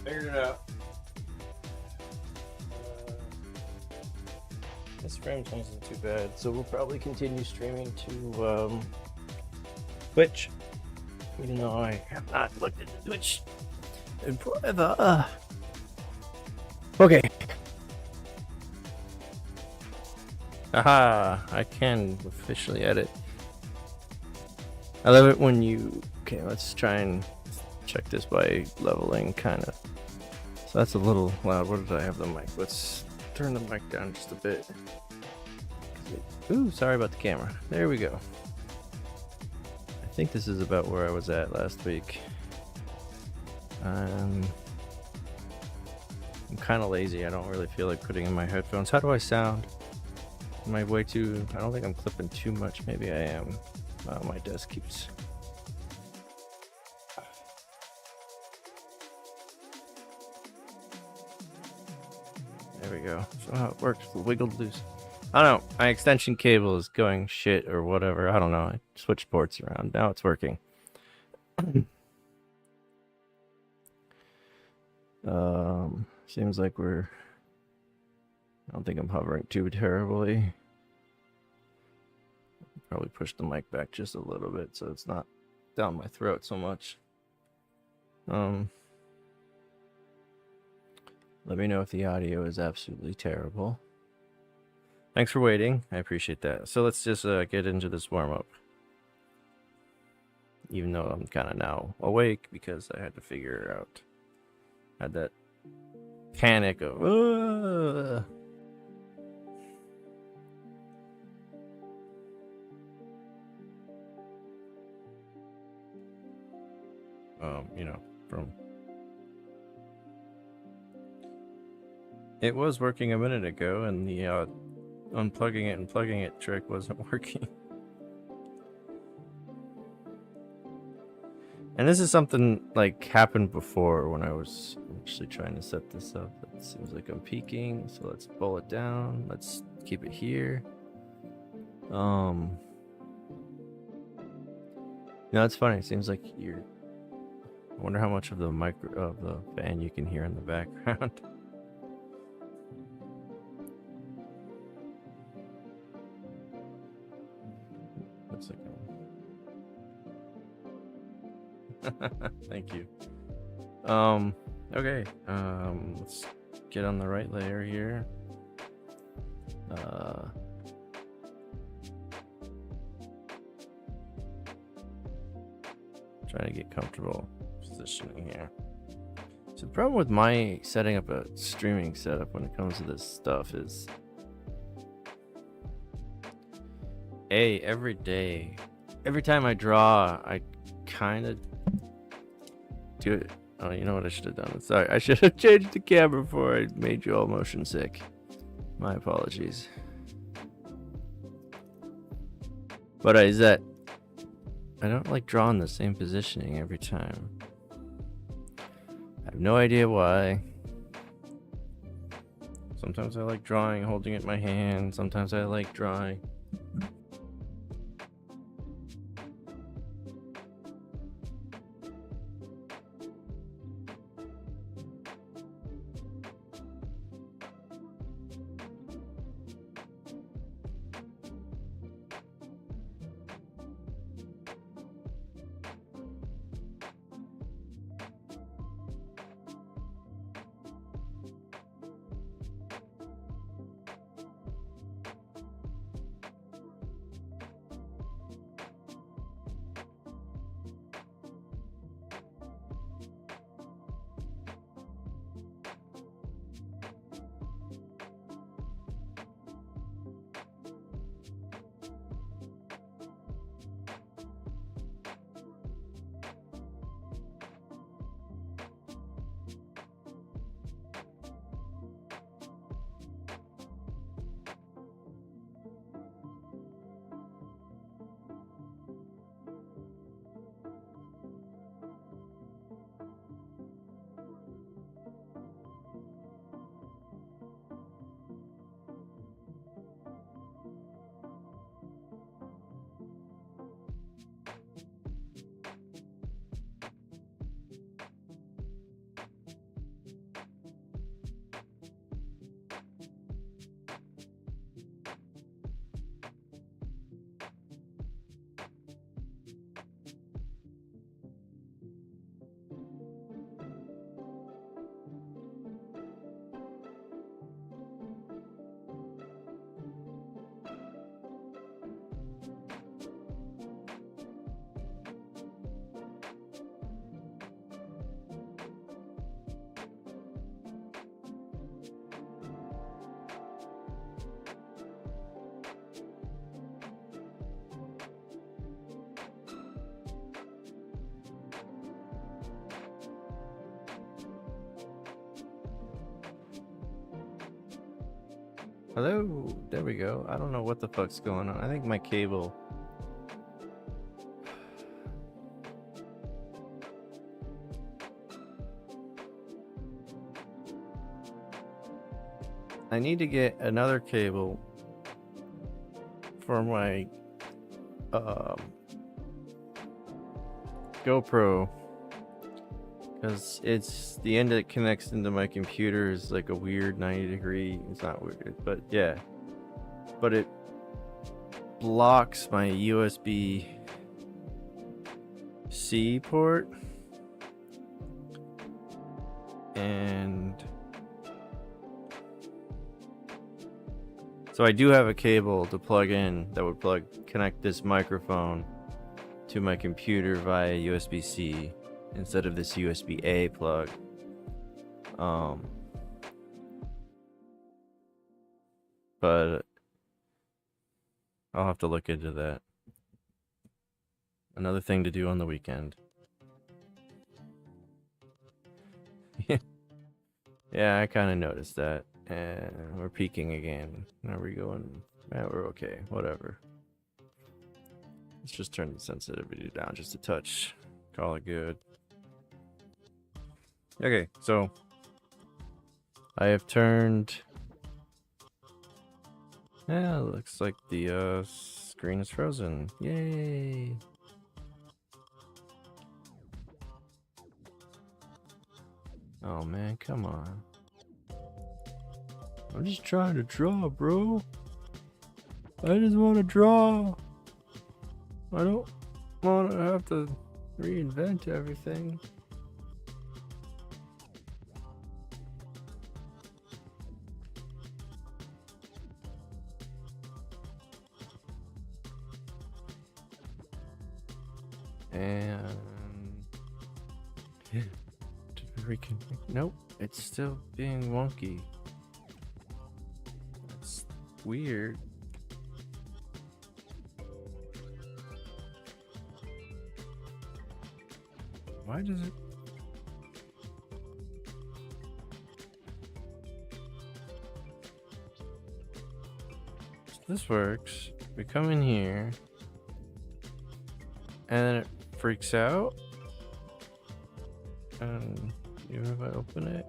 Figured it out. This frame isn't too bad, so we'll probably continue streaming to Twitch, even though I have not looked at Twitch in forever. Okay. Aha! I can officially edit. I love it when you... Okay, let's try and check this by leveling, kind of. So that's a little loud. What did I have the mic? Let's turn the mic down just a bit. Ooh, sorry about the camera. There we go. I think this is about where I was at last week. I'm kind of lazy. I don't really feel like putting in my headphones. How do I sound? Am I way too... I don't think I'm clipping too much. Maybe I am. My desk keeps... There we go. So how it works, wiggled loose. I don't know. My extension cable is going shit or whatever. I don't know. I switched ports around. Now it's working. Seems like we're... I don't think I'm hovering too terribly. Probably push the mic back just a little bit so it's not down my throat so much. Let me know if the audio is absolutely terrible. Thanks for waiting. I appreciate that. So let's just get into this warm-up. Even though I'm kind of now awake because I had to figure out... Had that panic of... you know, from... It was working a minute ago, and the unplugging it and plugging it trick wasn't working. And this is something like happened before when I was actually trying to set this up. It seems like I'm peaking, so let's pull it down. Let's keep it here. No, it's funny. It seems like you're... I wonder how much of the fan you can hear in the background. Looks like thank you. Okay. Let's get on the right layer here. Trying to get comfortable positioning here. So the problem with my setting up a streaming setup when it comes to this stuff is every day, every time I draw, I kind of do it. Oh, you know what I should have done? Sorry, I should have changed the camera before I made you all motion sick. My apologies. But is that I don't like drawing the same positioning every time. I have no idea why. Sometimes I like drawing holding it in my hand. Sometimes I like drawing. Hello, there we go. I don't know what the fuck's going on. I think my cable. I need to get another cable for my GoPro, because it's the end that connects into my computer is like a weird 90-degree. It's not weird, but yeah, but it blocks my USB-C port, and so I do have a cable to plug in that would connect this microphone to my computer via USB-C instead of this USB-A plug. But I'll have to look into that. Another thing to do on the weekend. Yeah, I kind of noticed that. And we're peaking again. Are we going? Yeah, we're okay. Whatever. Let's just turn the sensitivity down just a touch. Call it good. Okay, so I have turned. Yeah, looks like the screen is frozen. Yay! Oh man, come on. I'm just trying to draw, bro. I just want to draw. I don't want to have to reinvent everything. And nope, it's still being wonky. That's weird. Why does it? This works. We come in here, and then it freaks out. And even if I open it,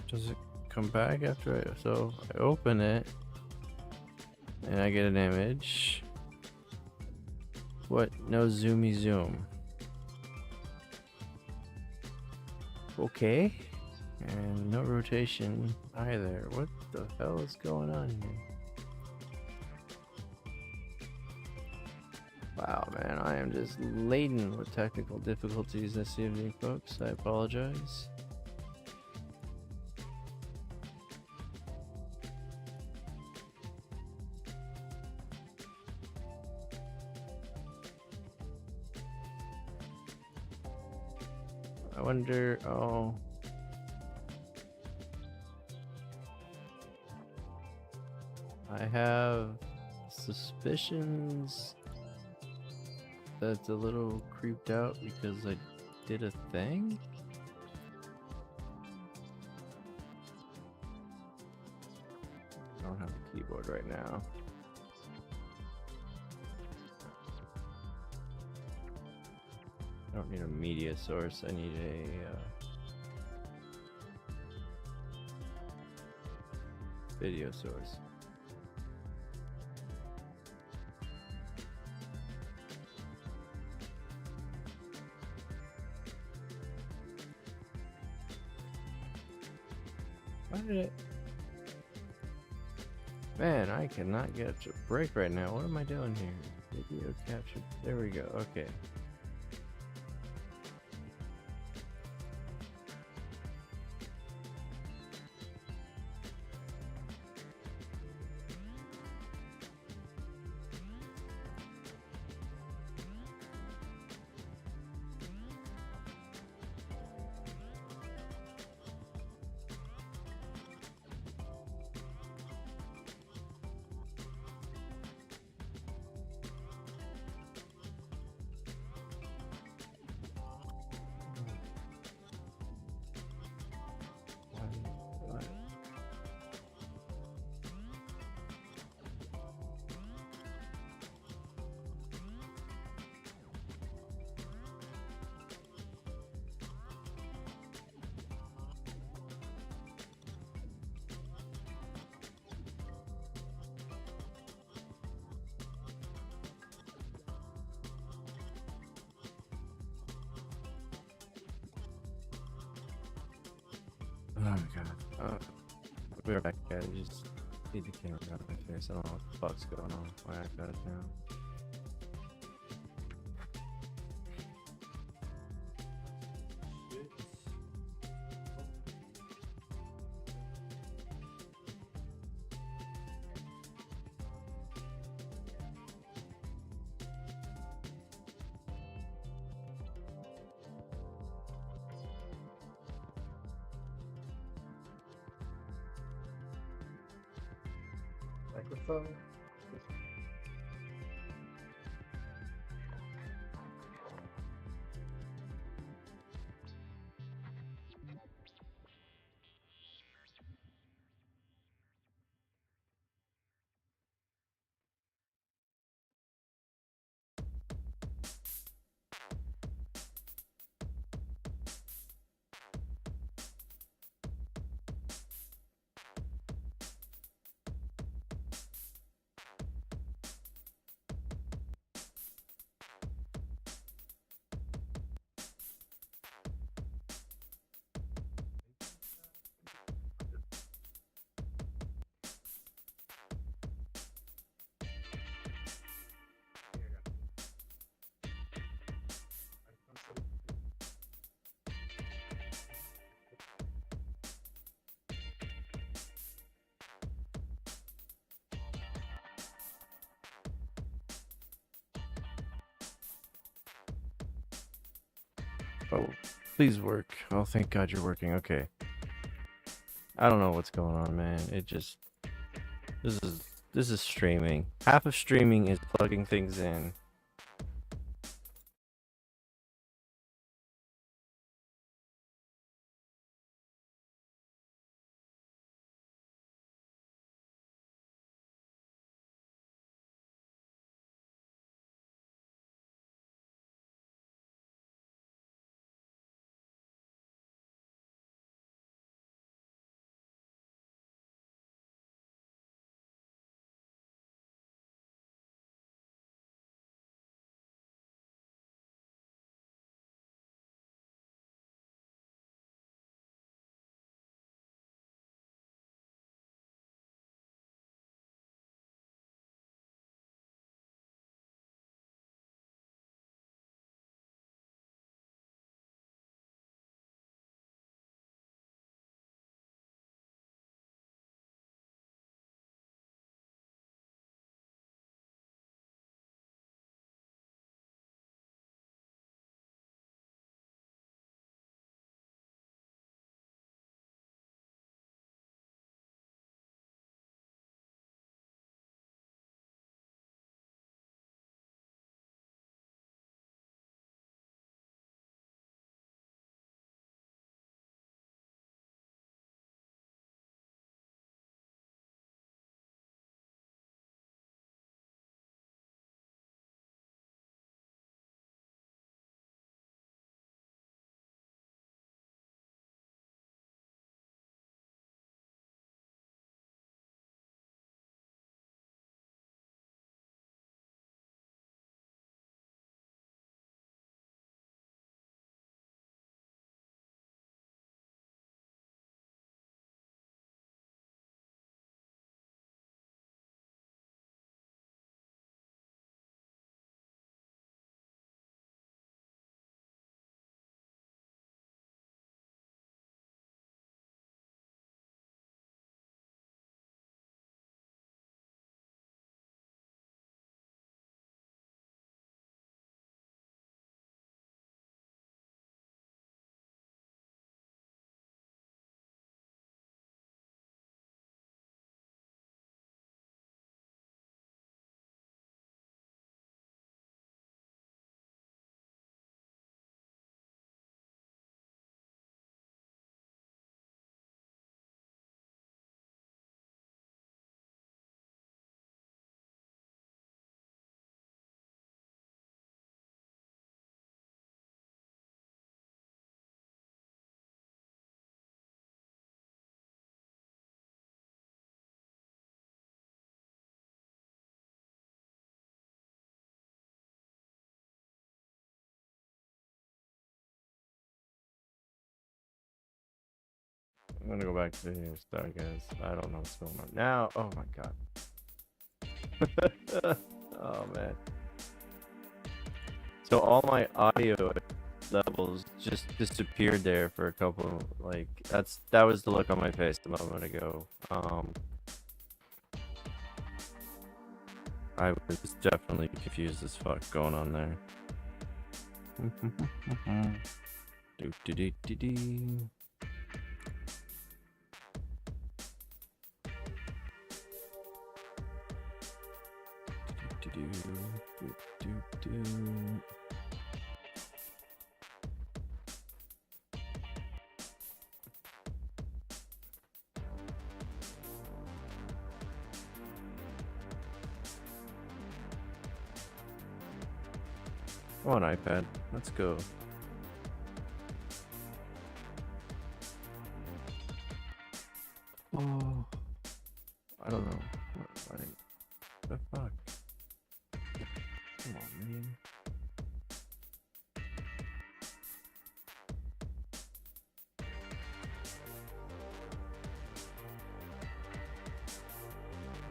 does it come back after I? So I open it, and I get an image. What? No zoomy zoom. Okay. And no rotation either. What the hell is going on here? Wow, man, I am just laden with technical difficulties this evening, folks. I apologize. I wonder, oh. I have suspicions that it's a little creeped out because I did a thing? I don't have a keyboard right now. I don't need a media source, I need a video source. Why did it? Man, I cannot get a break right now. What am I doing here? Video capture. There we go. Okay. my god. We're back at it. Just need the camera out of my face. I don't know what the fuck's going on. Why I got it down. Microphone. Oh, please work. Oh, thank God you're working. Okay. I don't know what's going on, man. It just this is streaming. Half of streaming is plugging things in. I'm gonna go back to here, start, guys. I don't know what's going on now. Oh my god. Oh man. So all my audio levels just disappeared there for a couple. Like that was the look on my face a moment ago. I was definitely confused as fuck going on there. Do do do do do. Do do do do do. Come on, iPad. Let's go. Oh, I don't know. What the fuck? Come on,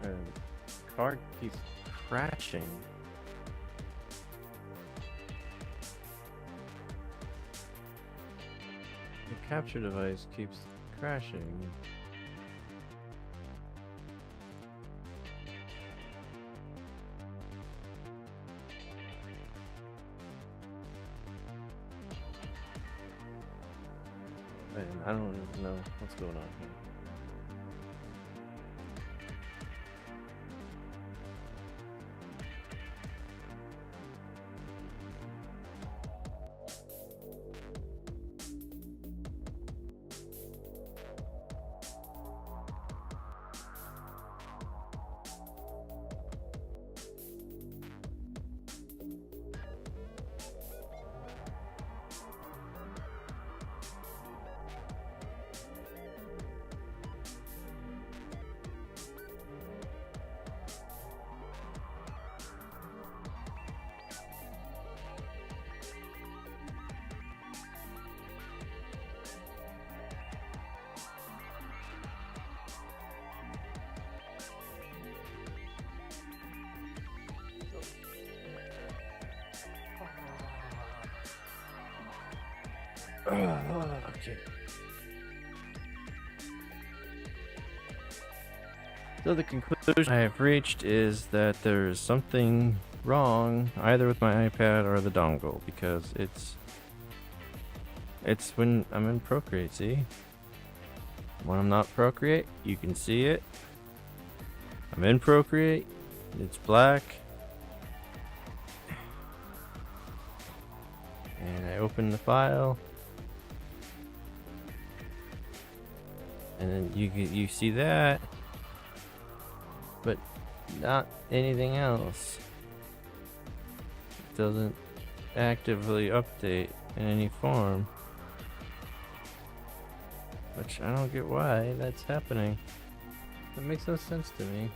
man. Card keeps crashing. The capture device keeps crashing. Man, I don't even know what's going on here. Okay. So the conclusion I have reached is that there's something wrong either with my iPad or the dongle, because it's when I'm in Procreate, see? When I'm not Procreate, you can see it. I'm in Procreate, it's black. And I open the file. And then you see that, but not anything else. It doesn't actively update in any form, which I don't get why that's happening. That makes no sense to me.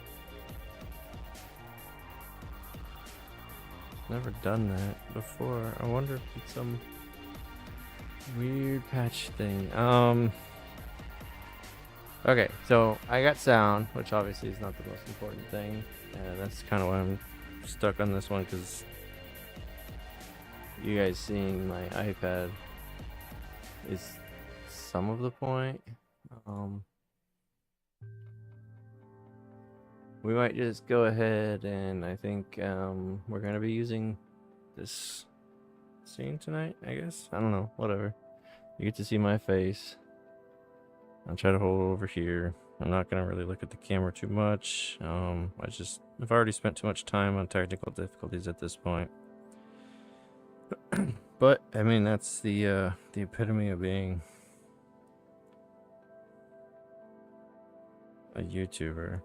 Never done that before. I wonder if it's some weird patch thing. Okay, so I got sound, which obviously is not the most important thing. That's kind of why I'm stuck on this one, because you guys seeing my iPad is some of the point. We might just go ahead and I think we're going to be using this scene tonight, I guess. I don't know, whatever. You get to see my face. I'll try to hold over here. I'm not going to really look at the camera too much. I've already spent too much time on technical difficulties at this point. But, I mean, that's the epitome of being a YouTuber.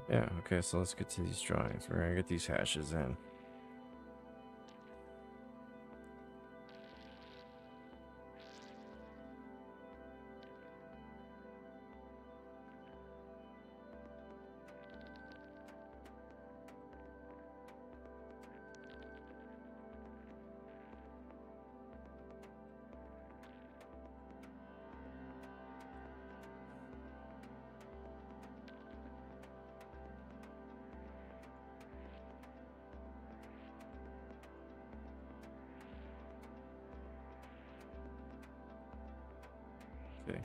Yeah, okay, so let's get to these drawings. We're gonna get these hashes in. Okay.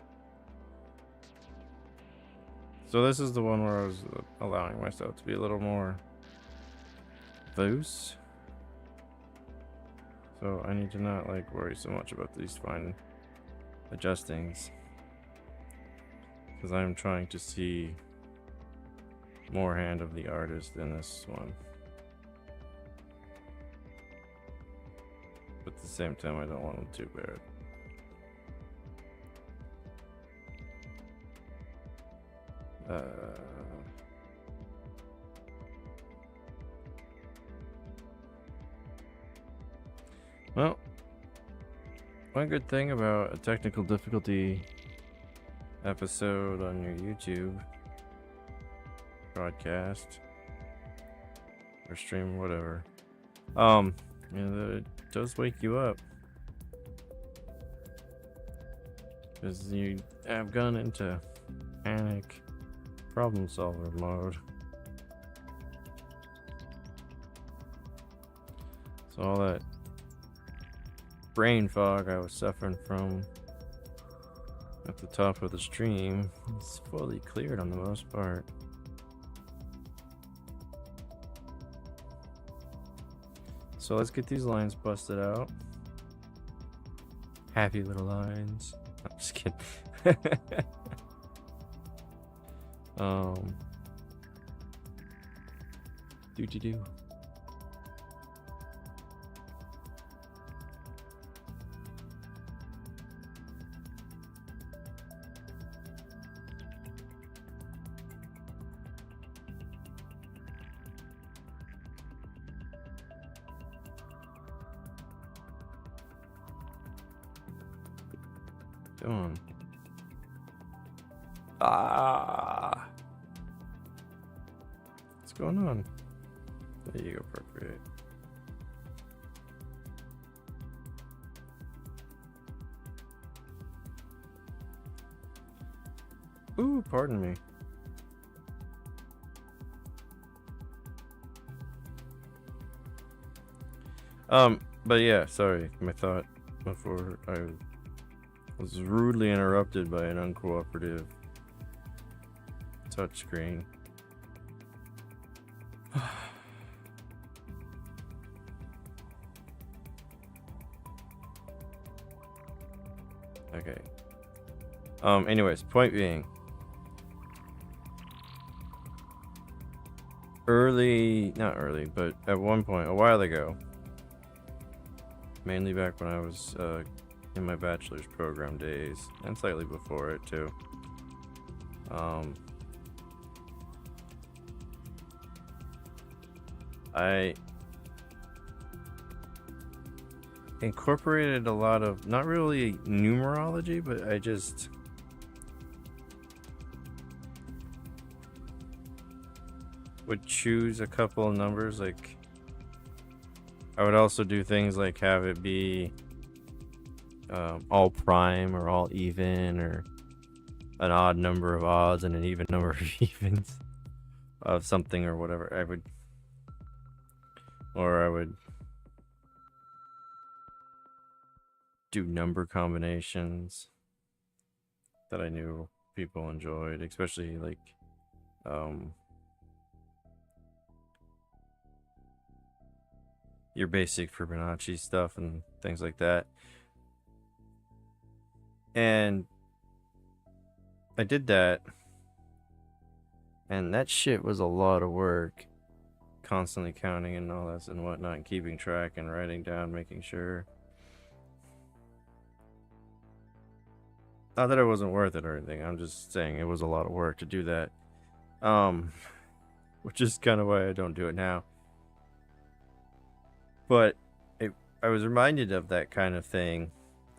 So this is the one where I was allowing myself to be a little more loose. So I need to not like worry so much about these fine adjustings, because I'm trying to see more hand of the artist in this one. But at the same time, I don't want them too bad. Well, one good thing about a technical difficulty episode on your YouTube broadcast or stream, whatever, you know, that it does wake you up, because you have gone into panic problem solver mode. So all that brain fog I was suffering from at the top of the stream is fully cleared on the most part. So let's get these lines busted out. Happy little lines. I'm just kidding. Do. Come on. Ah! What's going on? There you go, Procreate. Ooh, pardon me. But yeah, sorry, my thought before I was rudely interrupted by an uncooperative touchscreen. Okay. Anyways, point being, not early, but at one point, a while ago, mainly back when I was in my bachelor's program days, and slightly before it too, I incorporated a lot of, not really numerology, but I just would choose a couple of numbers. Like, I would also do things like have it be all prime or all even, or an odd number of odds and an even number of evens of something or whatever. I would do number combinations that I knew people enjoyed, especially like your basic Fibonacci stuff and things like that. And I did that, and that shit was a lot of work, constantly counting and all that and whatnot, and keeping track and writing down, making sure. Not that it wasn't worth it or anything, I'm just saying it was a lot of work to do that, which is kind of why I don't do it now. But I was reminded of that kind of thing.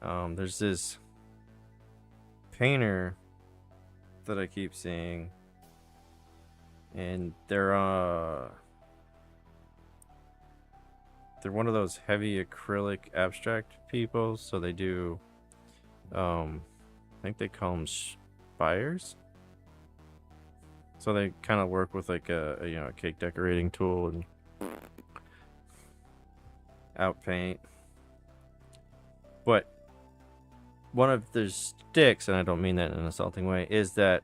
There's this painter that I keep seeing, and they're one of those heavy acrylic abstract people, so they do I think they call them spires. So they kind of work with like a cake decorating tool and outpaint. But one of their sticks, and I don't mean that in an assaulting way, is that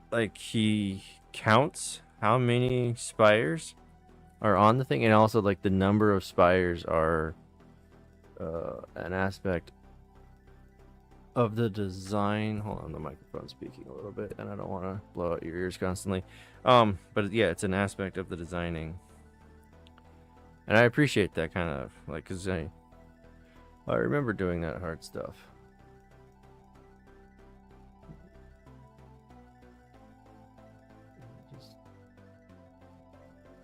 like he counts how many spires are on the thing, and also like the number of spires are an aspect of the design. Hold on, the microphone's speaking a little bit, and I don't want to blow out your ears constantly. But yeah, it's an aspect of the designing, and I appreciate that kind of like, cause I remember doing that hard stuff. Just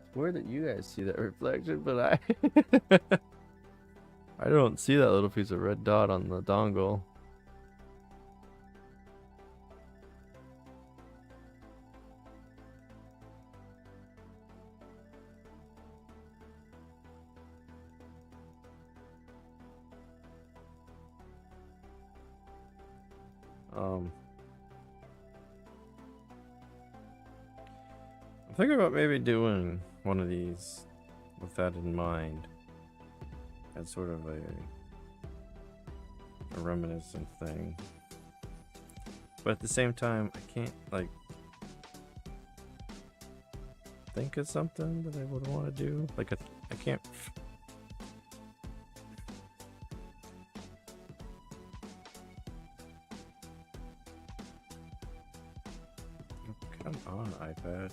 it's weird that you guys see that reflection, but I don't see that little piece of red dot on the dongle. I'm thinking about maybe doing one of these with that in mind. As sort of a reminiscent thing. But at the same time, I can't like think of something that I would want to do. Like I can't. Come on, iPad.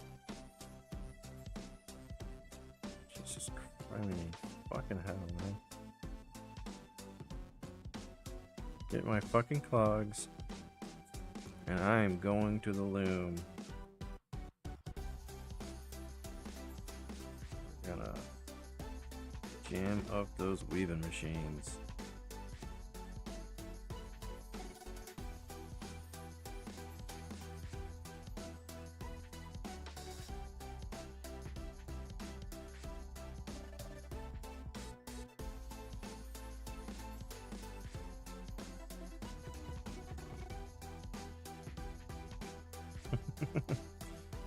Jesus Christ, fucking hell, man. Get my fucking clogs, and I am going to the loom. Gonna jam up those weaving machines.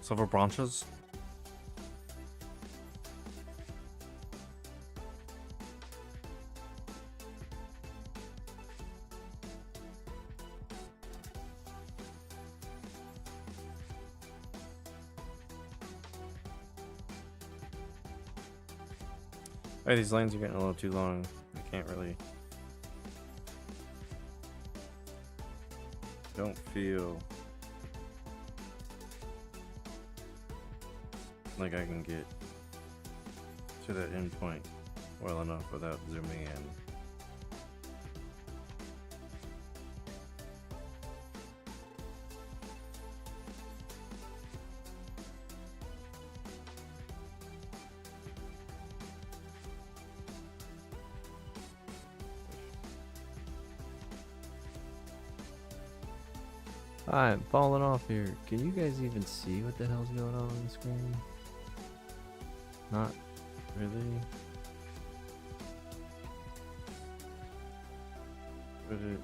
Silver branches. Hey, these lanes are getting a little too long. I can't really. Don't feel like I can get to that endpoint well enough without zooming in. I'm falling off here. Can you guys even see what the hell's going on the screen? Not really. Would it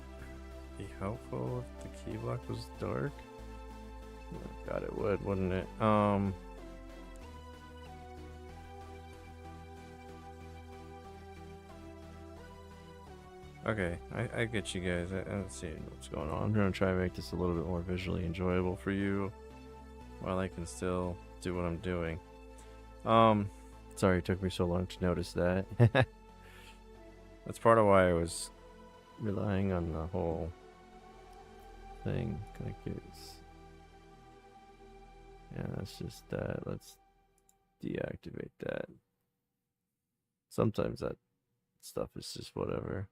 be helpful if the key block was dark? Oh, God, it would, wouldn't it? Okay, I get you guys. I don't see what's going on. I'm gonna try and make this a little bit more visually enjoyable for you, while I can still do what I'm doing. Sorry it took me so long to notice that. That's part of why I was relying on the whole thing. Like it's, yeah, that's just that. Let's deactivate that. Sometimes that stuff is just whatever.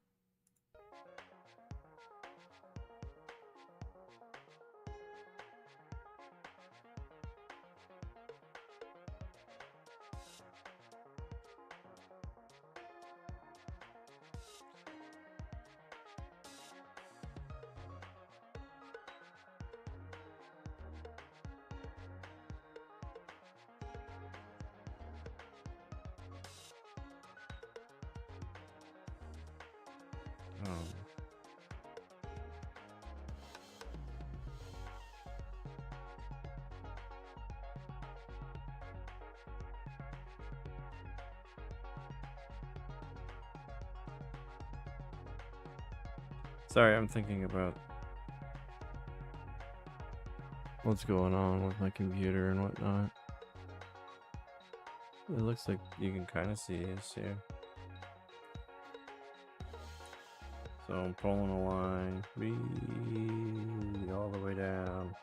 Sorry, I'm thinking about what's going on with my computer and whatnot. It looks like you can kind of see us here. So I'm pulling a line all the way down.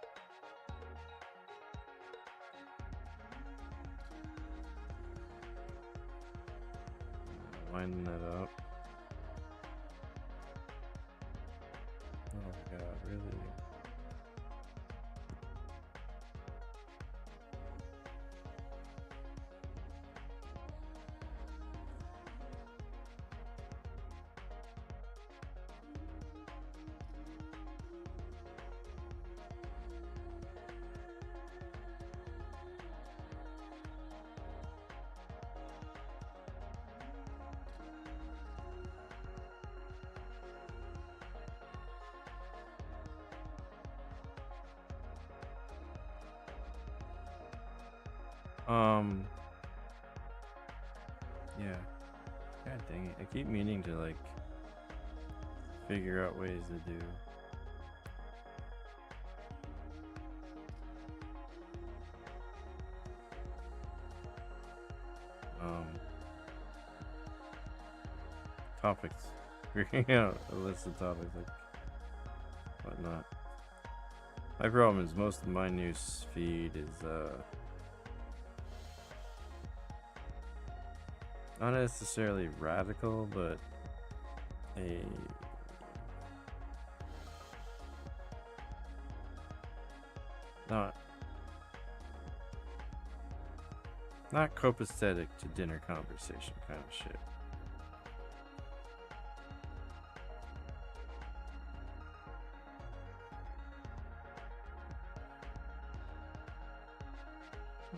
Lining that up. Oh my god, really? Yeah. God dang it. I keep meaning to, like, figure out ways to do. Topics. Figuring out a list of topics, like, whatnot. My problem is most of my news feed is, not necessarily radical, but not copacetic to dinner conversation kind of shit.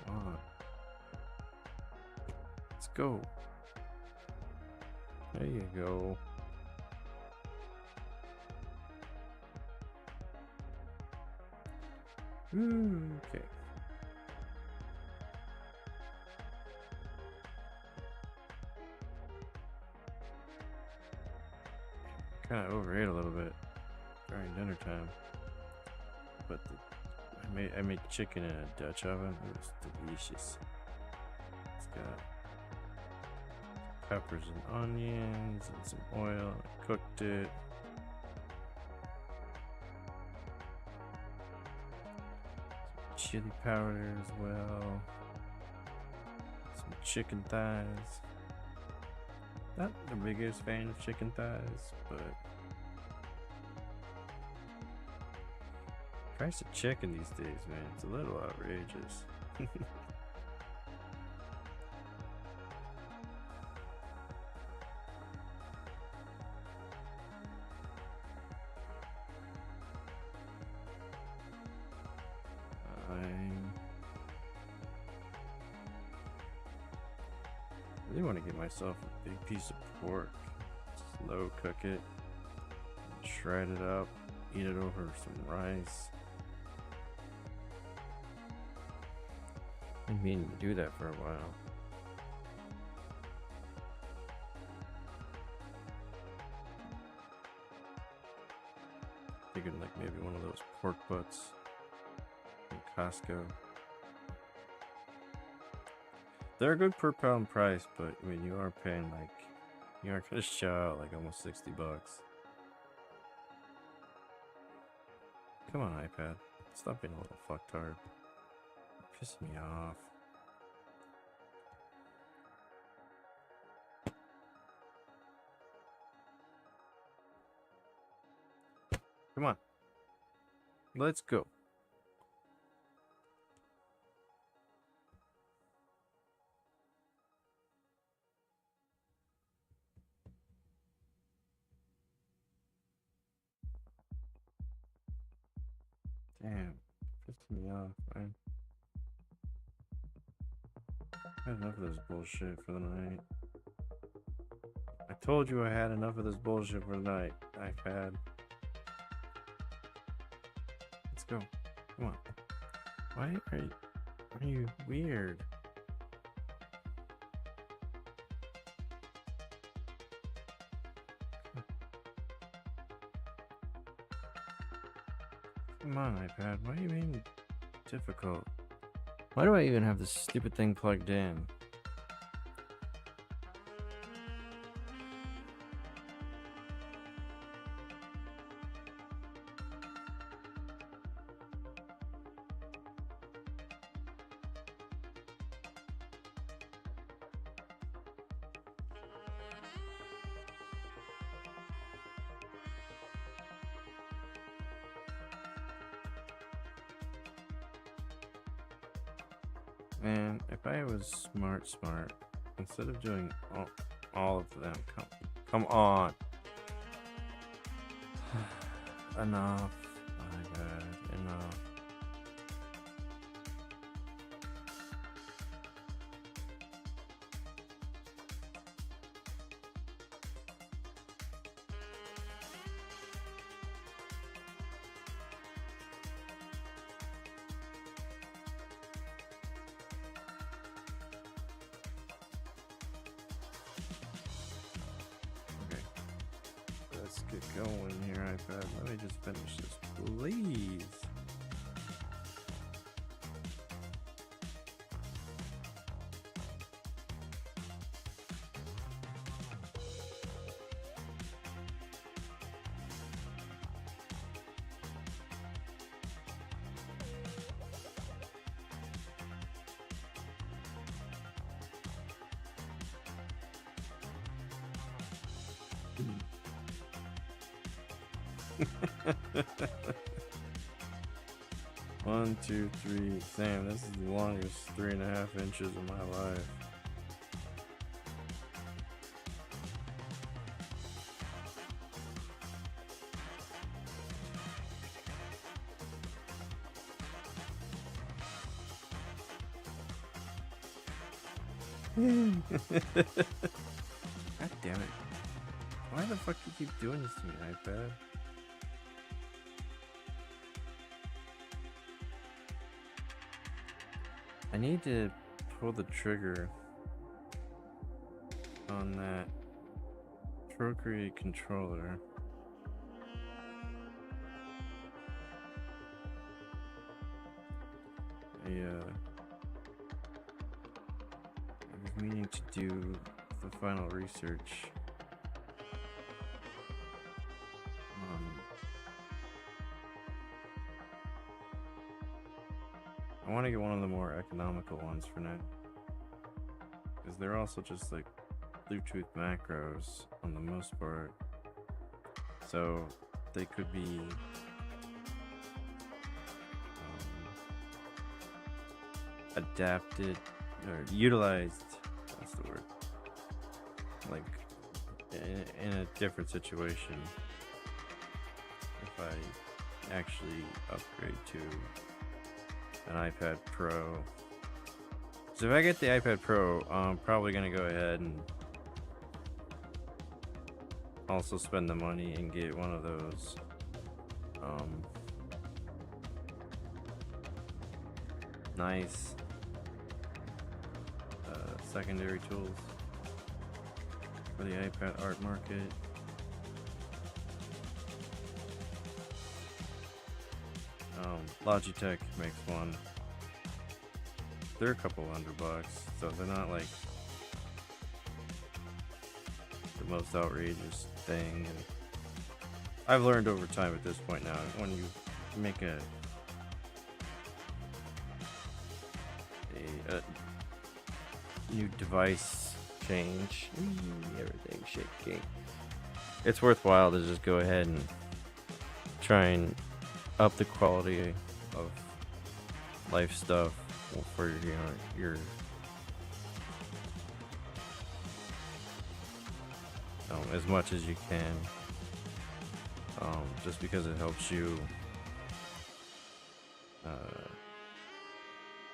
Come on. Let's go. There you go. Okay. Kind of overate a little bit during dinner time, but I made chicken in a Dutch oven. It was delicious. It's got peppers and onions and some oil. I cooked it. Some chili powder as well. Some chicken thighs. Not the biggest fan of chicken thighs, but price of chicken these days, man, it's a little outrageous. I really want to get myself a big piece of pork, slow cook it, shred it up, eat it over some rice. I've been meaning to do that for a while. Figured like maybe one of those pork butts from Costco. They're a good per pound price, but I mean, you are paying like, you are gonna shell out like almost $60. Come on, iPad. Stop being a little fucktard. You're pissing me off. Come on. Let's go. Damn, pissing me off, man. I had enough of this bullshit for the night. I told you I had enough of this bullshit for the night, iPad. Let's go. Come on. Why are you weird? Come on, iPad. Why are you being difficult? Why do I even have this stupid thing plugged in? Man, if I was smart, instead of doing all of them, come on. Enough. My God, enough. Let's get going here, iPad. Let me just finish this, please. One, two, three. Damn, this is the longest 3.5 inches of my life. God damn it. Why the fuck do you keep doing this to me, iPad? I need to pull the trigger on that Procreate controller. I was meaning to do the final research. I want to get one of the more economical ones for now, because they're also just like Bluetooth macros on the most part, so they could be adapted or utilized, that's the word, like in a different situation if I actually upgrade to an iPad Pro. So if I get the iPad Pro, I'm probably gonna go ahead and also spend the money and get one of those nice secondary tools for the iPad art market. Logitech makes one. They're a couple $100, so they're not like the most outrageous thing. And I've learned over time at this point now, when you make a new device change, everything shaking, it's worthwhile to just go ahead and try and up the quality of life stuff for your as much as you can, just because it helps you,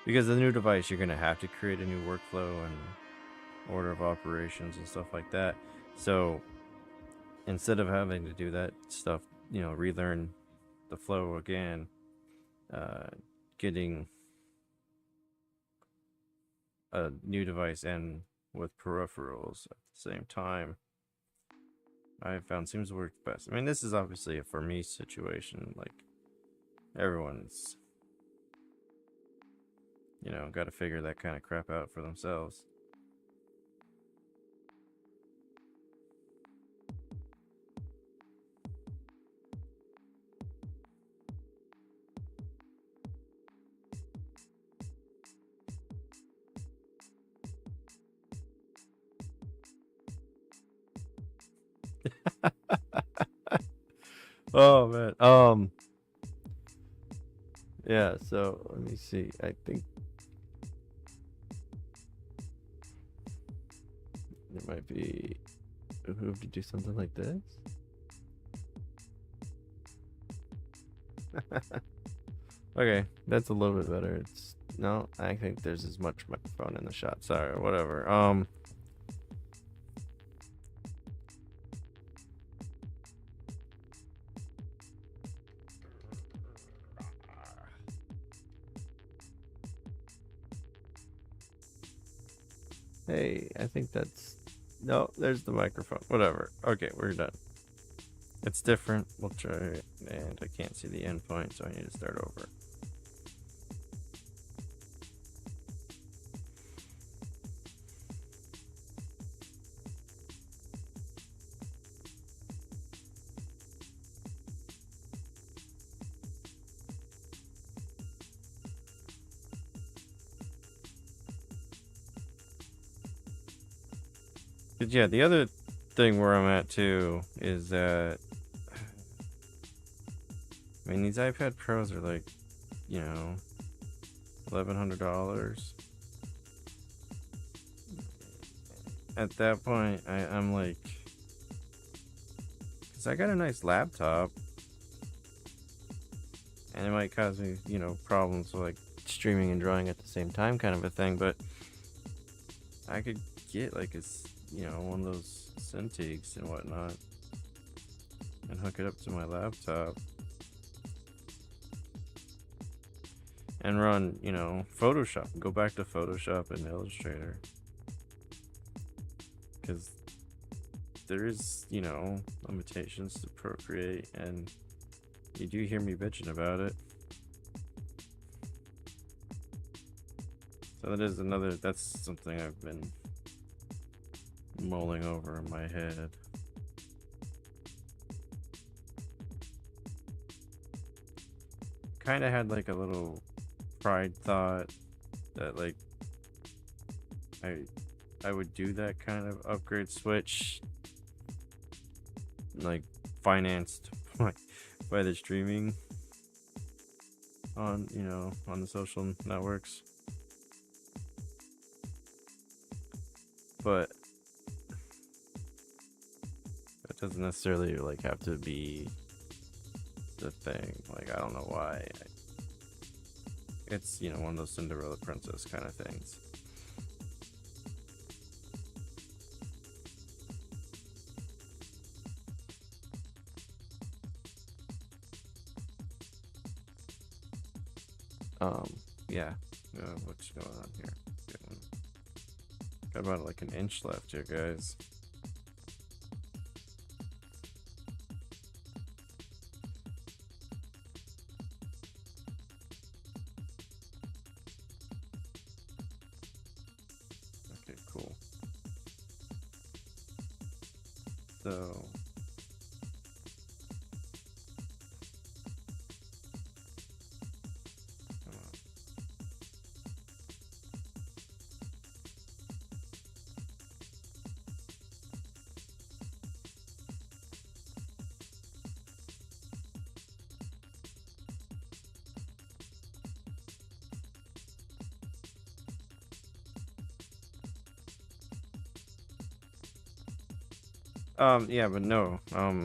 because the new device, you're gonna have to create a new workflow and order of operations and stuff like that. So instead of having to do that stuff, relearn the flow again, getting a new device and with peripherals at the same time, I found seems to work best. I mean, this is obviously a for me situation. Like, everyone's, you know, got to figure that kind of crap out for themselves. Oh man. Yeah, so let me see. I think there might be a move to do something like this. Okay, that's a little bit better. It's no, I think there's as much microphone in the shot. Sorry, whatever. Hey, I think that's no, there's the microphone. Whatever. Okay, we're done. It's different. We'll try it. And I can't see the endpoint, so I need to start over. But yeah, the other thing where I'm at too is that, I mean, these iPad Pros are like, you know, $1,100. At that point, I'm like, because I got a nice laptop, and it might cause me, you know, problems with like streaming and drawing at the same time, kind of a thing. But I could get like a, you know, one of those Cintiqs and whatnot, and hook it up to my laptop and run, you know, Photoshop, and go back to Photoshop and Illustrator, because there is, you know, limitations to Procreate, and you do hear me bitching about it. So that is another, that's something I've been mulling over in my head. Kind of had like a little pride thought that like I would do that kind of upgrade switch, like financed by the streaming on, you know, on the social networks. But that doesn't necessarily like have to be the thing. Like, I don't know why. It's, you know, one of those Cinderella princess kind of things. Yeah. What's going on here? Got about like an inch left here, guys. Okay, cool. So yeah, but no. A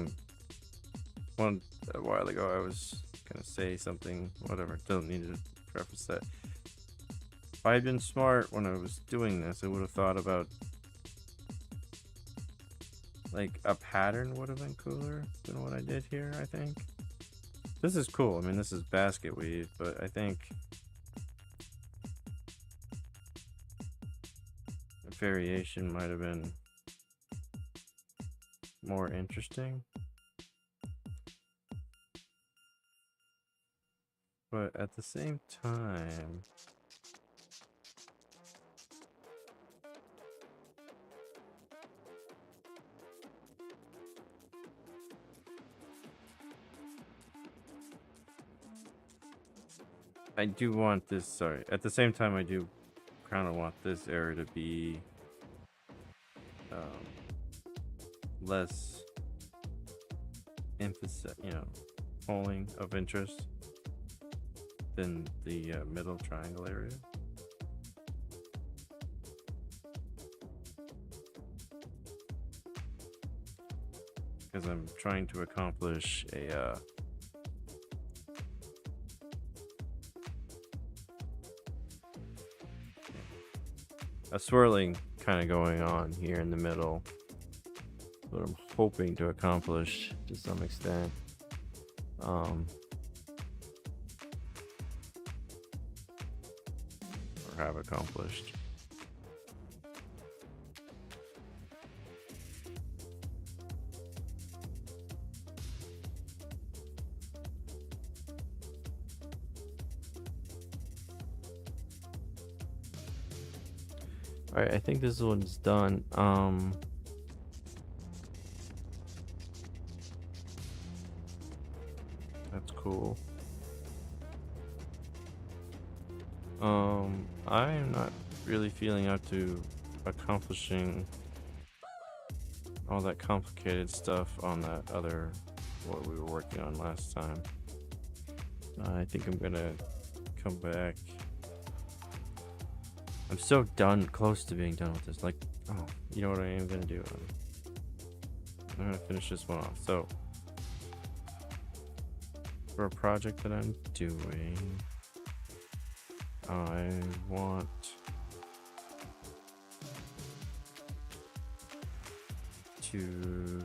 while ago I was gonna say something, whatever, don't need to preface that. If I had been smart when I was doing this, I would have thought about like a pattern would have been cooler than what I did here, I think. This is cool. I mean, this is basket weave, but I think a variation might have been more interesting. But at the same time, I do want this, sorry, at the same time I do kind of want this area to be less emphasis, polling of interest than the middle triangle area. Because I'm trying to accomplish a swirling kind of going on here in the middle. What I'm hoping to accomplish to some extent. Or have accomplished. Alright, I think this one's done. That's cool. I am not really feeling up to accomplishing all that complicated stuff on that other, what we were working on last time. I think I'm gonna come back. I'm so close to being done with this. Like, oh, you know what I am gonna do? I'm gonna finish this one off. So, for a project that I'm doing, I want to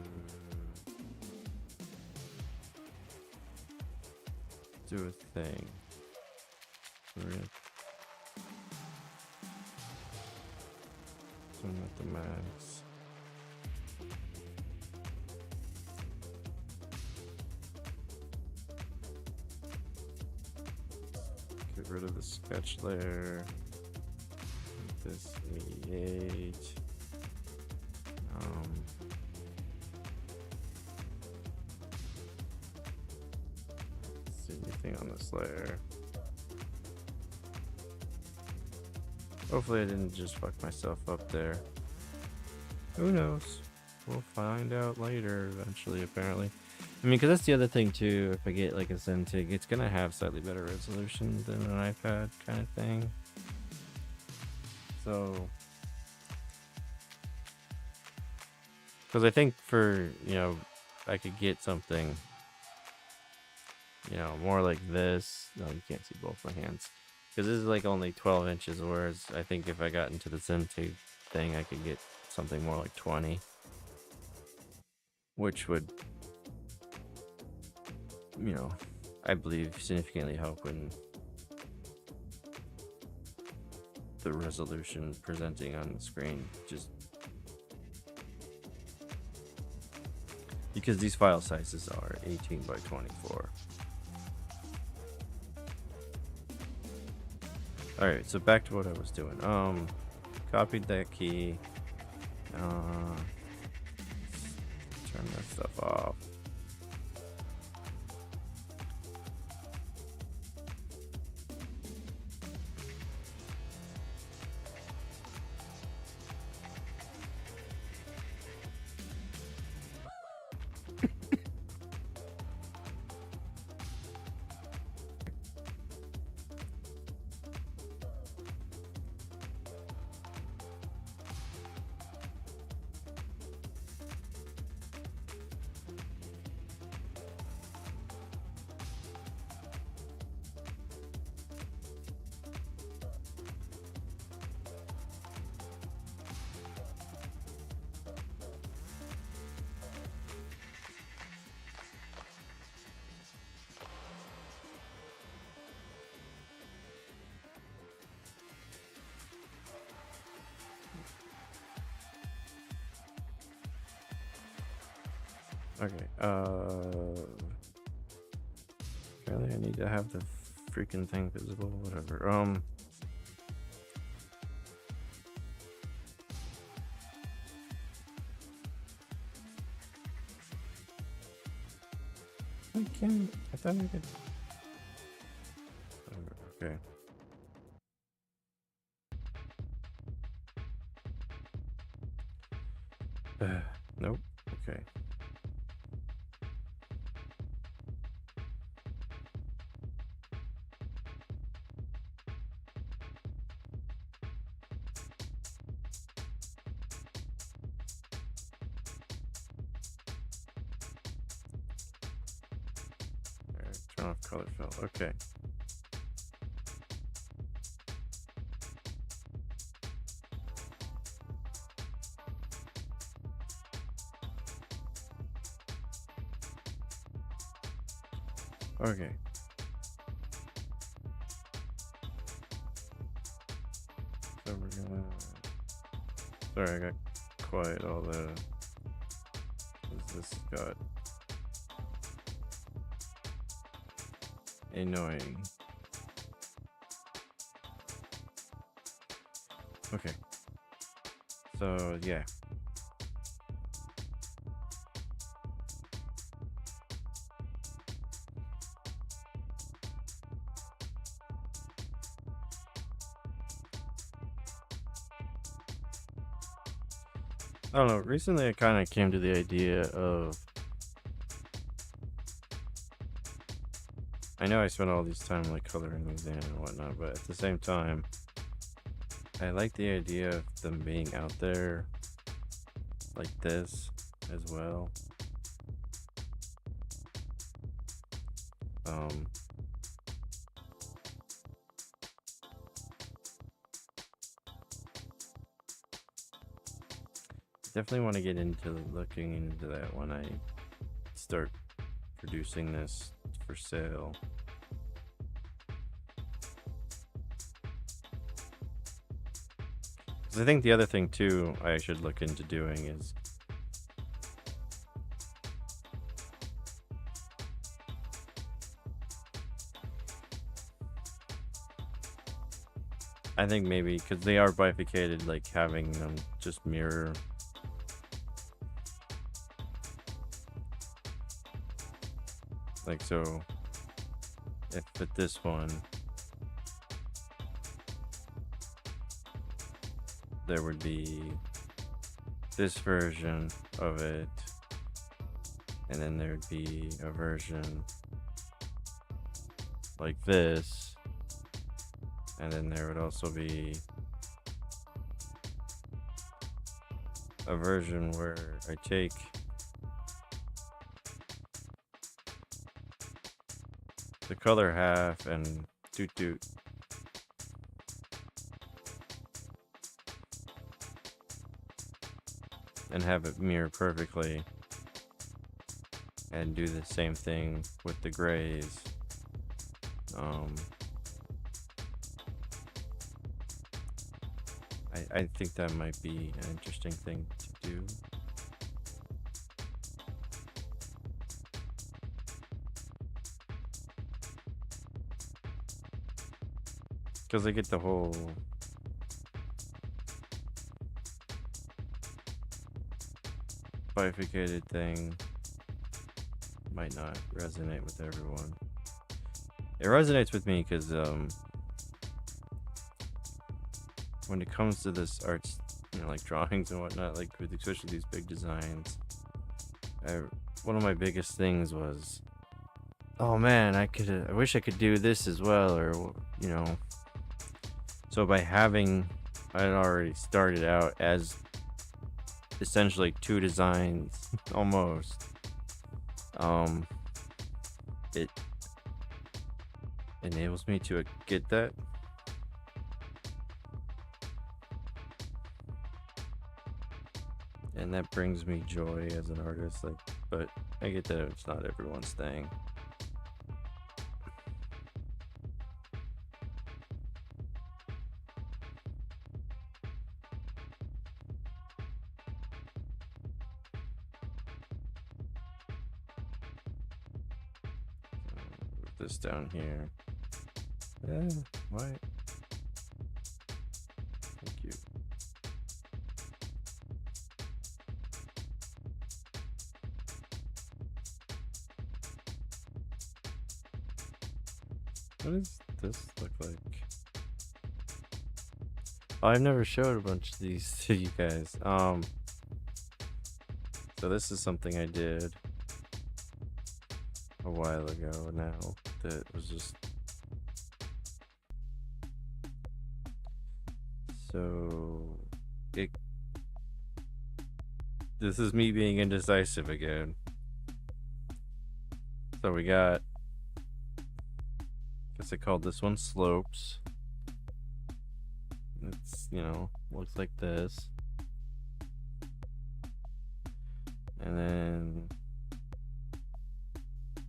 do a thing. Zoom at the max. Get rid of the sketch layer. This 88. See anything on this layer? Hopefully I didn't just fuck myself up there. Who knows? We'll find out later eventually, apparently. I mean, because that's the other thing too. If I get like a Zentig, it's gonna have slightly better resolution than an iPad kind of thing. So, because I think for, I could get something, more like this. No, you can't see both my hands. Because this is like only 12 inches, whereas I think if I got into the Zentig thing, I could get something more like 20. Which would, I believe significantly help in the resolution presenting on the screen. Just because these file sizes are 18 by 24. Alright, so back to what I was doing. Copied that key. Turn that stuff off. Okay, apparently I need to have the freaking thing visible? Whatever. I can't. I thought I could. Okay. Nope. Okay. Alright, turn off color fill. Okay. Okay. So we're gonna. Sorry, I got quiet all the. This got annoying. Okay. So yeah. I don't know. Recently, I kind of came to the idea of. I know I spent all this time like coloring these in and whatnot, but at the same time, I like the idea of them being out there like this as well. Definitely want to get into looking into that when I start producing this for sale. Because I think the other thing too I should look into doing is I think maybe because they are bifurcated, like having them just mirror. Like so, if with this one, there would be this version of it, and then there would be a version like this, and then there would also be a version where I take the color half and doot and have it mirror perfectly, and do the same thing with the grays. I think that might be an interesting thing to do. Because I get the whole bifurcated thing might not resonate with everyone. It resonates with me because when it comes to this arts, you know, like drawings and whatnot, like with especially these big designs, one of my biggest things was, oh man, I wish I could do this as well, or you know. So by having, I had already started out as essentially two designs almost. It enables me to get that. And that brings me joy as an artist, like, but I get that it's not everyone's thing. Move this down here. Yeah, right. Thank you. What does this look like? Oh, I've never showed a bunch of these to you guys. So this is something I did a while ago now that was just so this is me being indecisive again. So we got, I guess I called this one slopes. It's, you know, looks like this. And then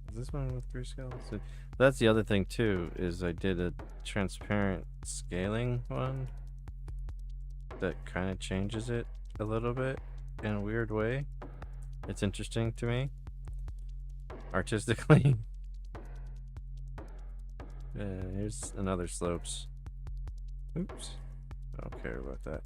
is this one with grayscale? So that's the other thing too, is I did a transparent scaling one that kind of changes it a little bit in a weird way. It's interesting to me artistically. Here's another slopes. Oops, I don't care about that.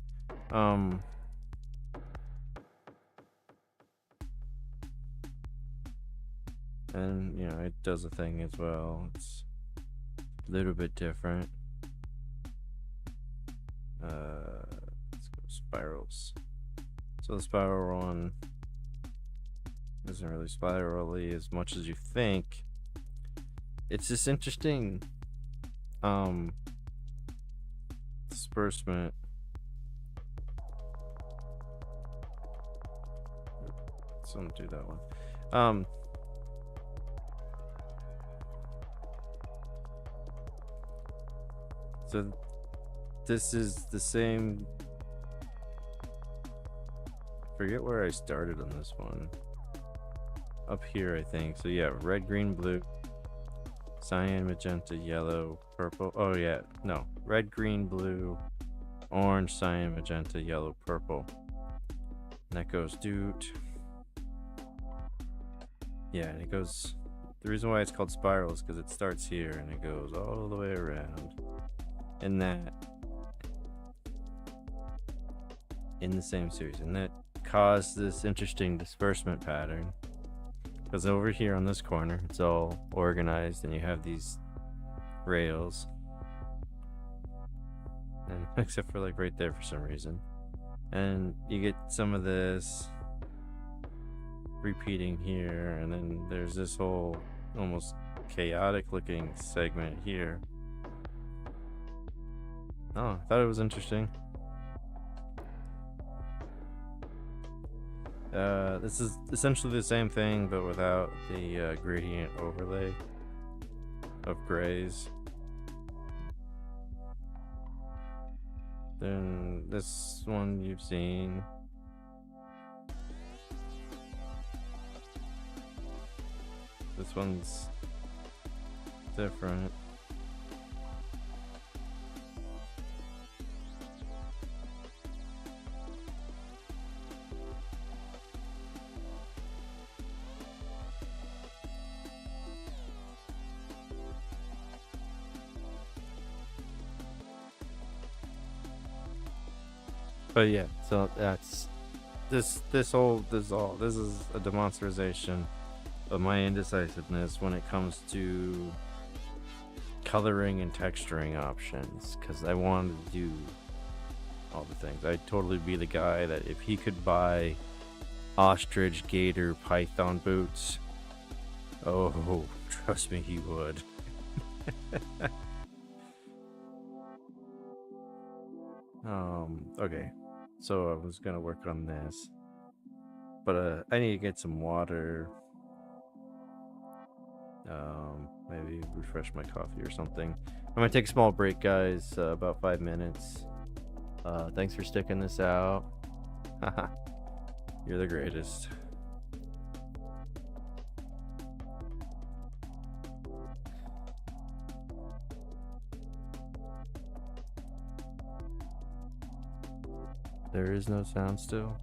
And you know, it does a thing as well. It's a little bit different. Let's go spirals. So the spiral one isn't really spirally as much as you think. It's this interesting disbursement. So I'm gonna do that one. So this is the same. I forget where I started on this one. Up here, I think. So yeah, red, green, blue, cyan, magenta, yellow, purple. Oh yeah, no, red, green, blue, orange, cyan, magenta, yellow, purple. And that goes doot. Yeah, and it goes. The reason why it's called spiral is because it starts here and it goes all the way around. And that in the same series, and that caused this interesting disbursement pattern. Because over here on this corner, it's all organized, and you have these rails, and except for like right there for some reason, and you get some of this repeating here, and then there's this whole almost chaotic looking segment here. Oh, I thought it was interesting. This is essentially the same thing, but without the gradient overlay of grays. Then this one you've seen. This one's different. But yeah, so that's this is a demonstration of my indecisiveness when it comes to coloring and texturing options, because I wanted to do all the things. I'd totally be the guy that if he could buy ostrich, gator, python boots, oh, trust me, he would. Okay, so I was gonna work on this, but I need to get some water. Maybe refresh my coffee or something. I'm gonna take a small break, guys, about 5 minutes. Thanks for sticking this out. Haha, you're the greatest. There is no sound still.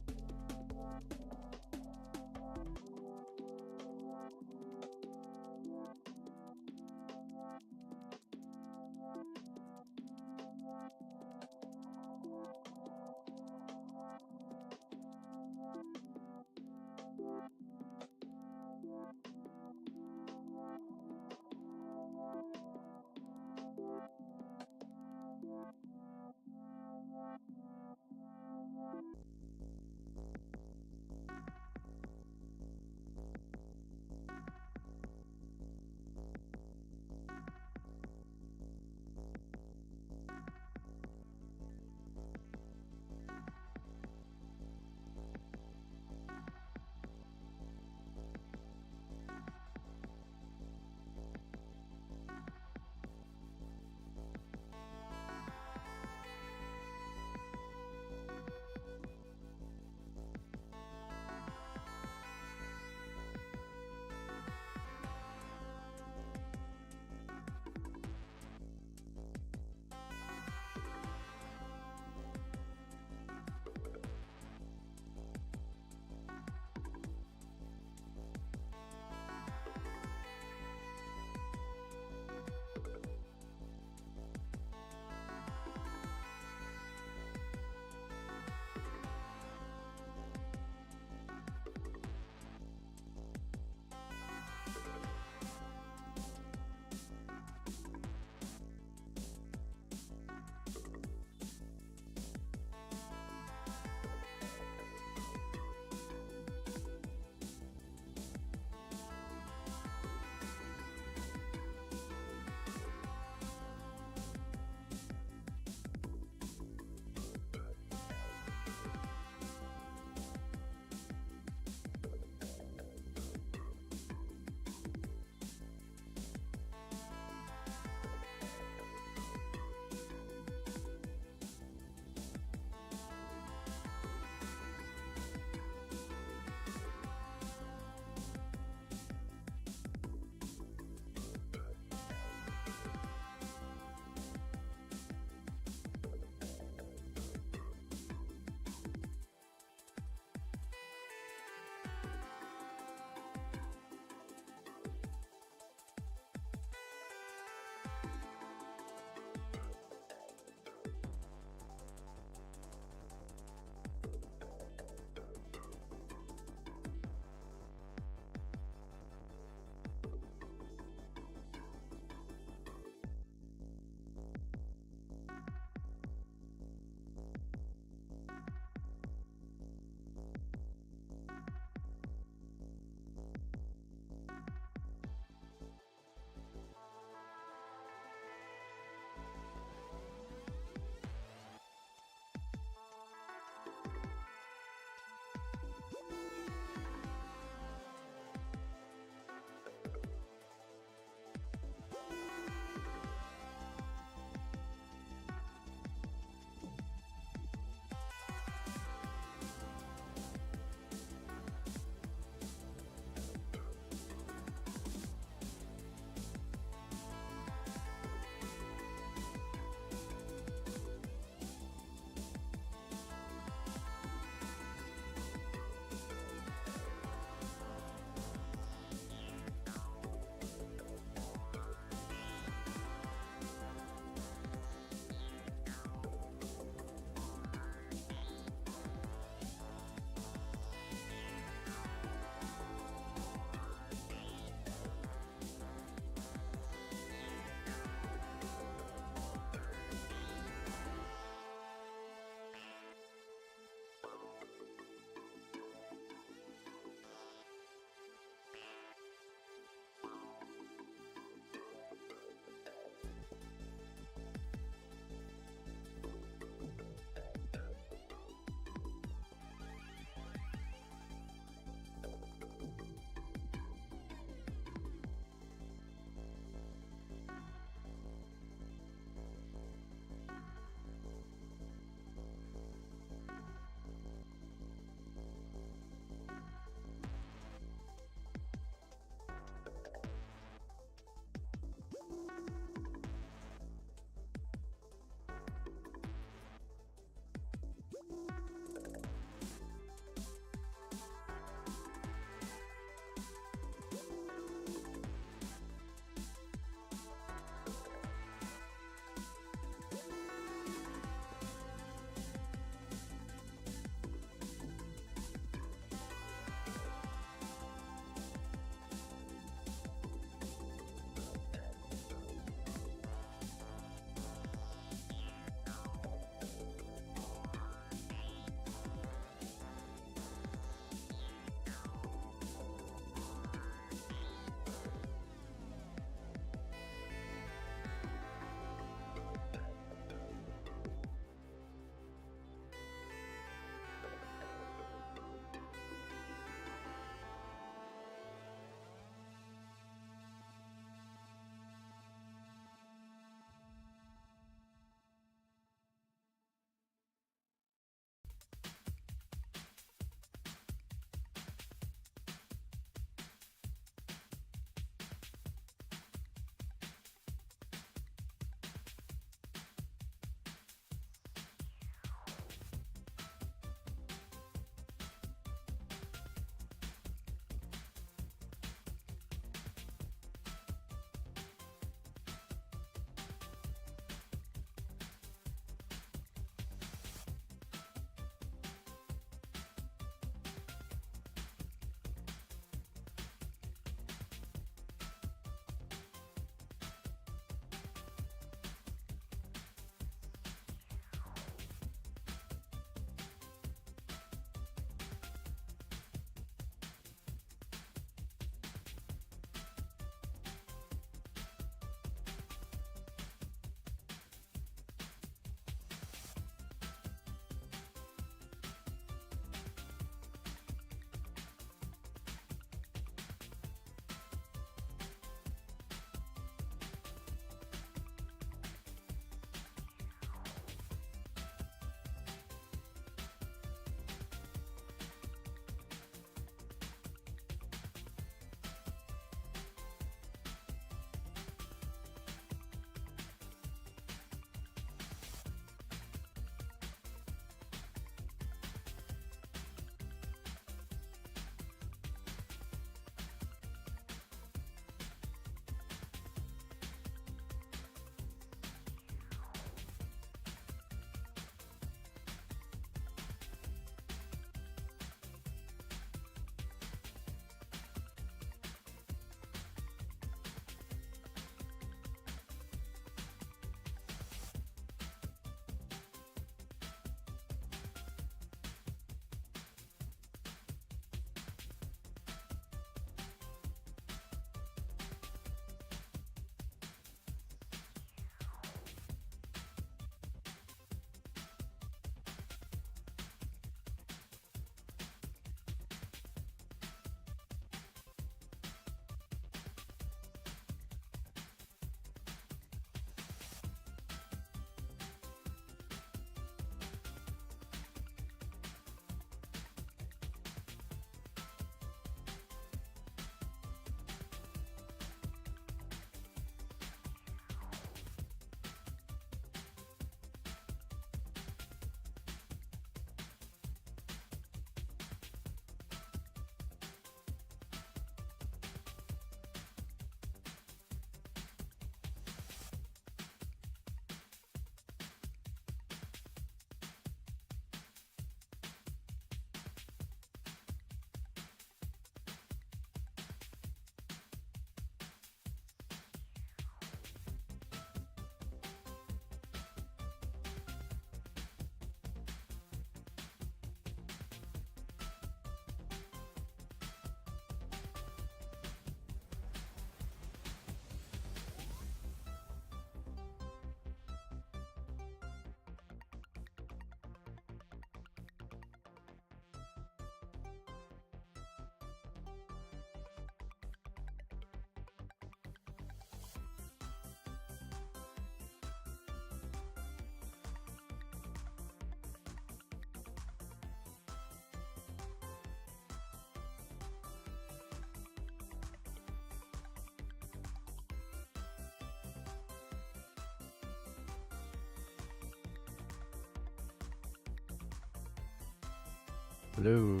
Hello.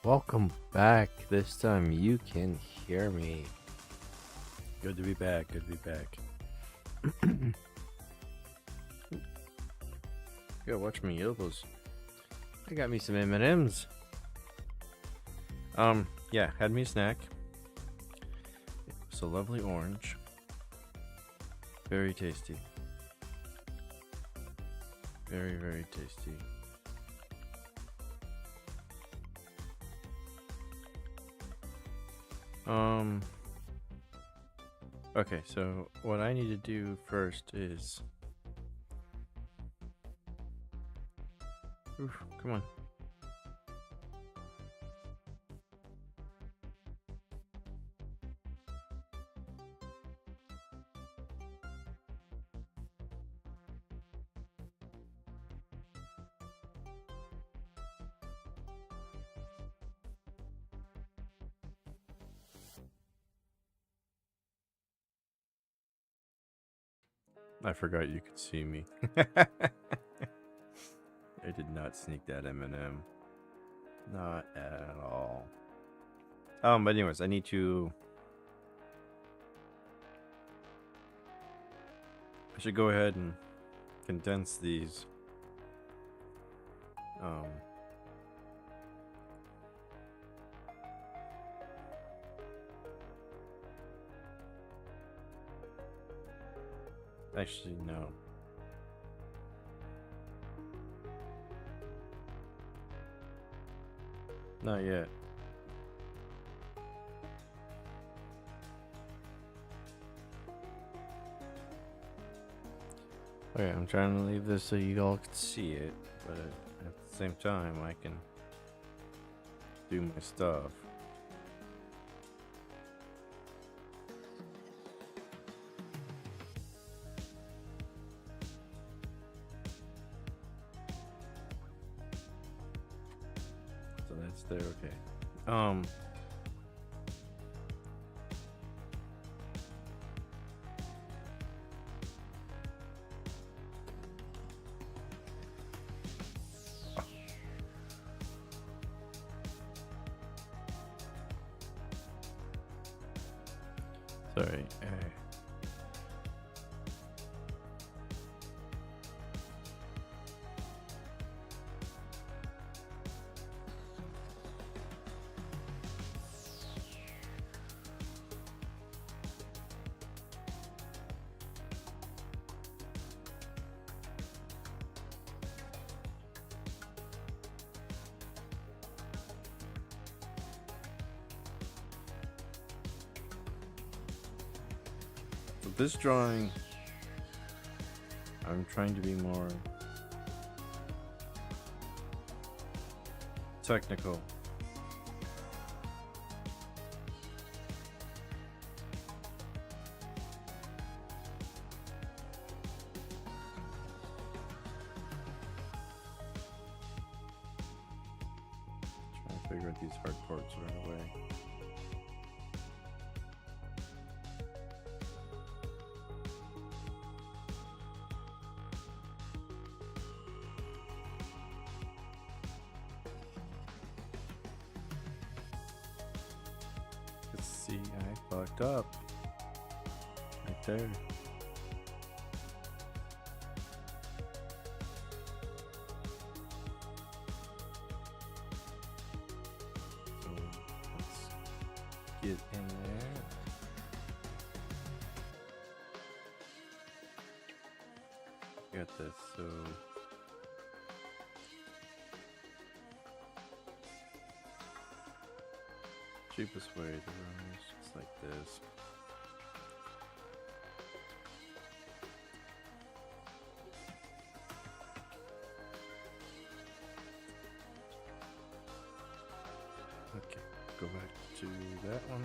Welcome back. This time you can hear me. Good to be back. Good to be back. Go watch my elbows. I got me some M&Ms. Yeah, had me a snack. It's a lovely orange. Very tasty. Very, very tasty. Okay, so what I need to do first is... Oof, come on. I forgot you could see me. I did not sneak that M&M. Not at all. But anyways, I need to... I should go ahead and condense these. Actually, no. Not yet. Okay, I'm trying to leave this so you all can see it, but at the same time I can do my stuff. So that's there, okay. Sorry. This drawing, I'm trying to be more technical. Trying to figure out these hard parts right away. See, I fucked up. Right there. So let's get in there. Got this, so cheapest way to run is just like this. Okay, go back to that one.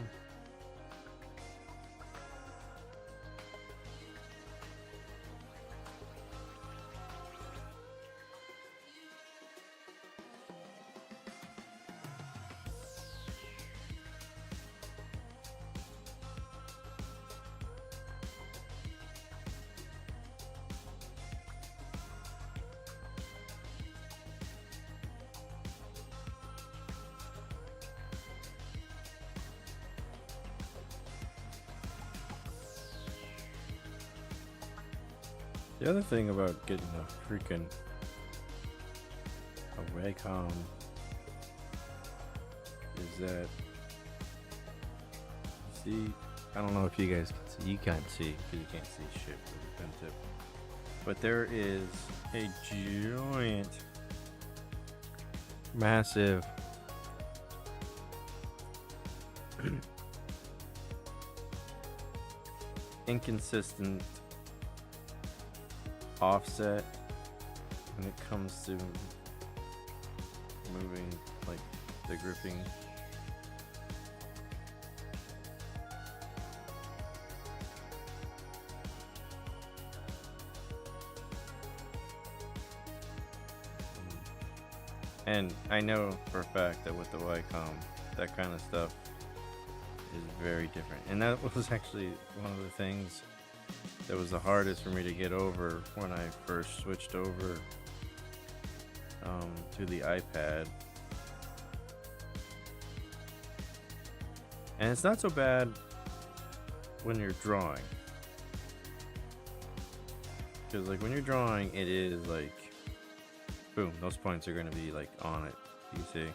The other thing about getting a freaking wacom is that, see, I don't know if you guys can see. You can't see because you can't see shit with the pen tip. But there is a giant, massive inconsistent offset when it comes to moving, like the gripping. And I know for a fact that with the Wacom, that kind of stuff is very different. And that was actually one of the things that was the hardest for me to get over when I first switched over to the iPad. And it's not so bad when you're drawing, because like when you're drawing, it is like, boom, those points are going to be like on it, you see.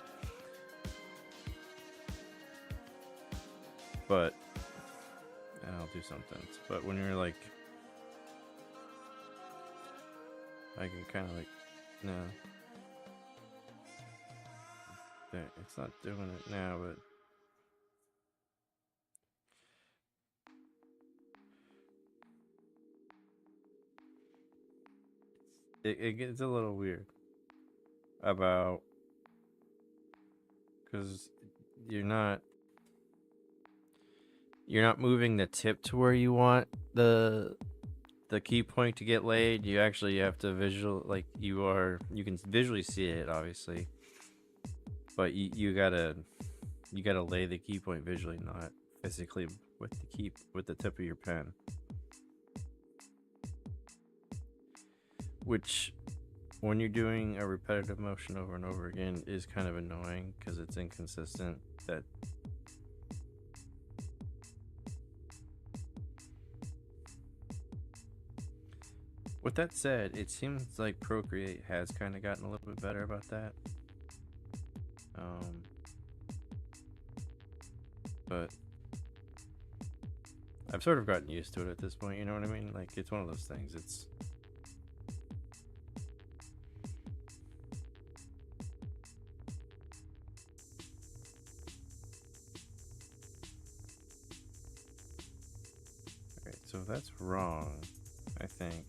But, and I'll do something. But when you're like, I can kind of like, no, there, it's not doing it now, but it gets a little weird about, because you're not moving the tip to where you want the key point to get laid. You actually have to you can visually see it obviously, but you gotta lay the key point visually, not physically with the tip of your pen, which when you're doing a repetitive motion over and over again is kind of annoying because it's inconsistent. That with that said, it seems like Procreate has kind of gotten a little bit better about that. But I've sort of gotten used to it at this point, you know what I mean? Like, it's one of those things. It's alright, so that's wrong, I think.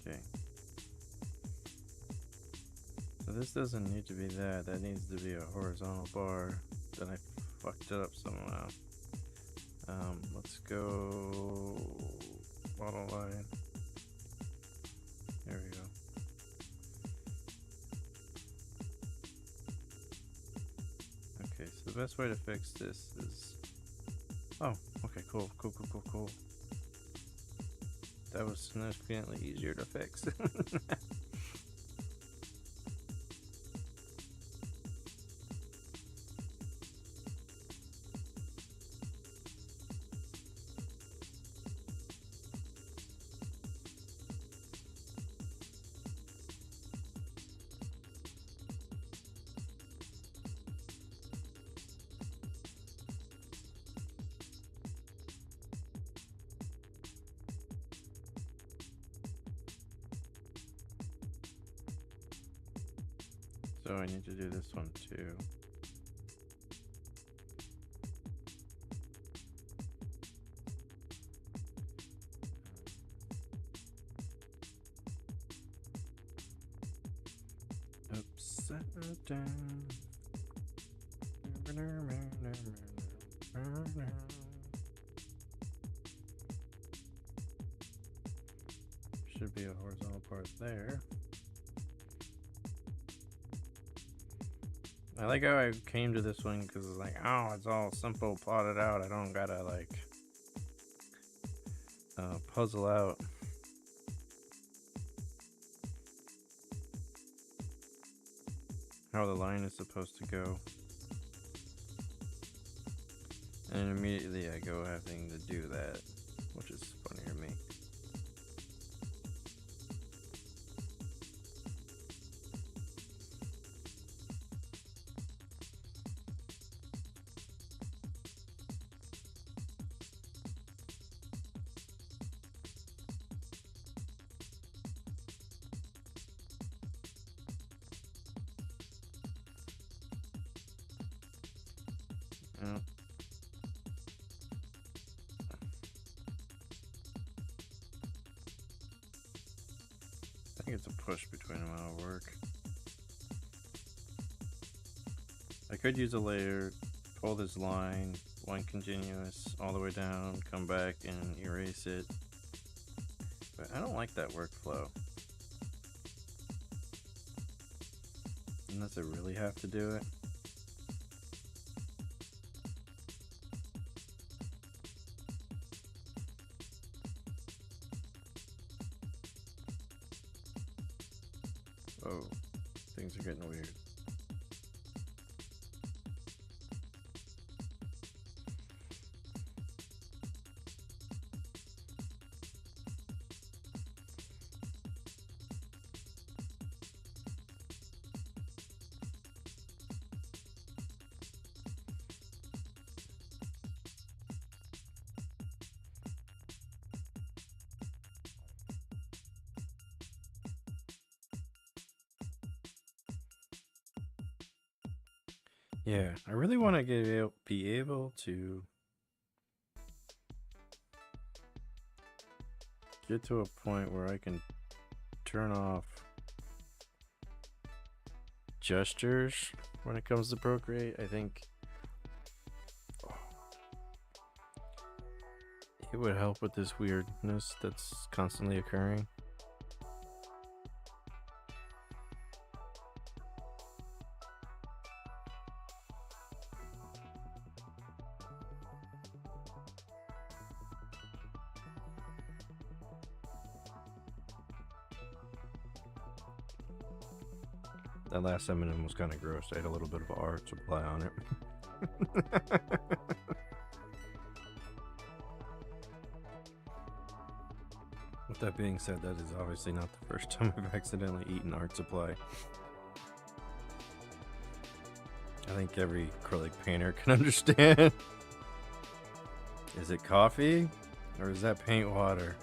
Okay. So this doesn't need to be that. That needs to be a horizontal bar. Then I fucked it up somehow. Let's go model line. There we go. Okay, so the best way to fix this is, oh, okay, cool. That was significantly easier to fix. So I need to do this one too. Upside down. Should be a horizontal part there. I like how I came to this one because it's like, oh, it's all simple, plotted out. I don't gotta like puzzle out how the line is supposed to go. And immediately I go having to do that, which is funny to me. Yeah. I think it's a push between amount of work. I could use a layer, pull this line, one continuous, all the way down, come back and erase it. But I don't like that workflow. Unless I really have to do it. Oh, things are getting weird. Yeah, I really want to be able to get to a point where I can turn off gestures when it comes to Procreate. I think it would help with this weirdness that's constantly occurring. That last Eminem was kind of gross. I had a little bit of art supply on it. With that being said, that is obviously not the first time I've accidentally eaten art supply. I think every acrylic painter can understand. Is it coffee or is that paint water?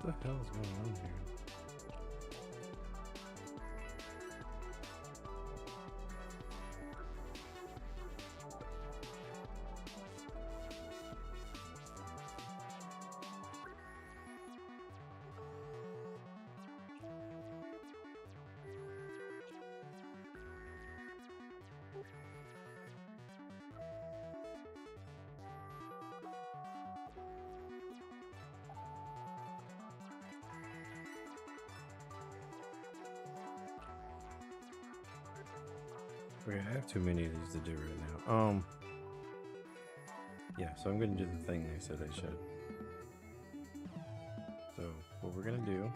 What the hell is going on here? Okay, I have too many of these to do right now. Yeah, so I'm gonna do the thing they said I should. So what we're gonna do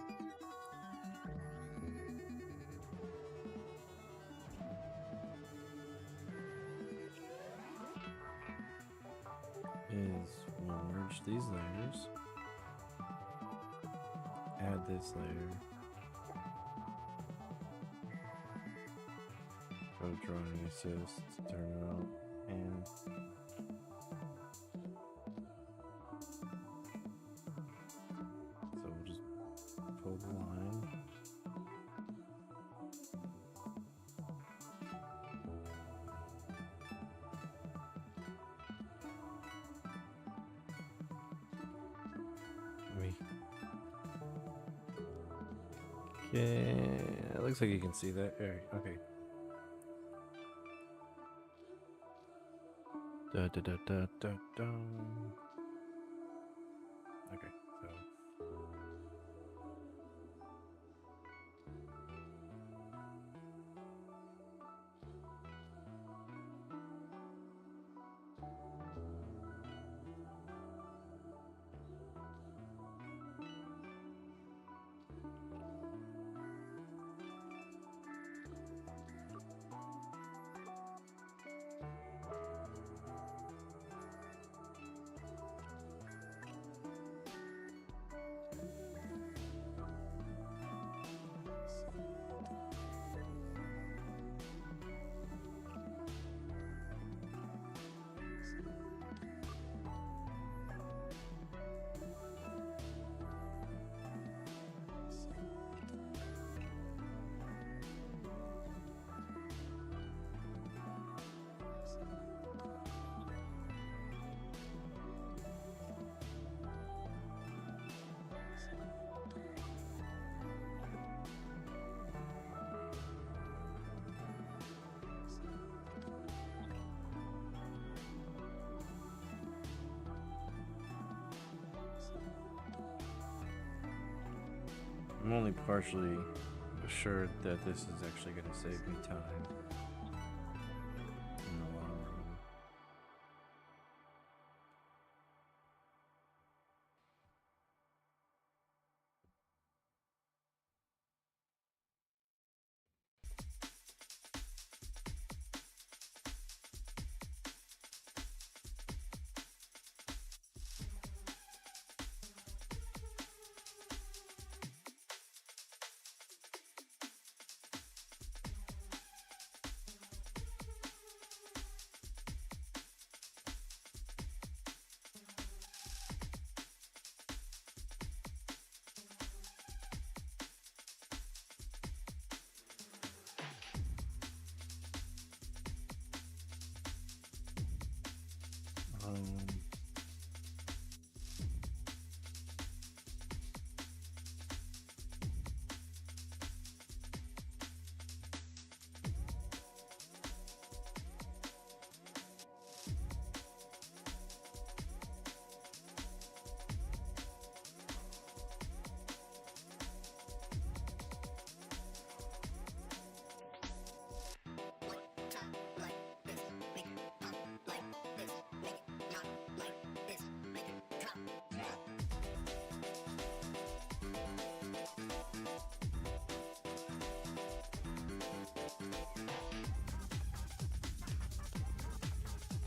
is we'll merge these layers, add this layer, go to drawing assist, turn it on, and so we'll just pull the line. Yeah, it looks like you can see that. Okay. Da, da, da, da, da, da. Okay, so. I'm only partially assured that this is actually going to save me time in the long run.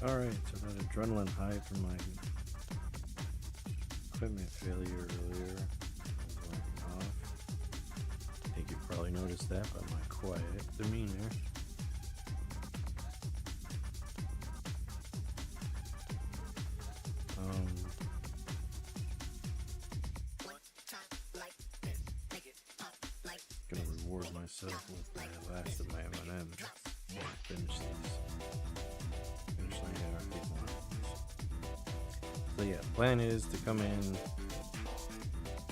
Alright, so that adrenaline high from my equipment failure earlier is wearing off. I think you probably noticed that by my quiet demeanor. Gonna reward myself with my last of my M&M's. Finish these. Finish laying out our big ones. So yeah, plan is to come in,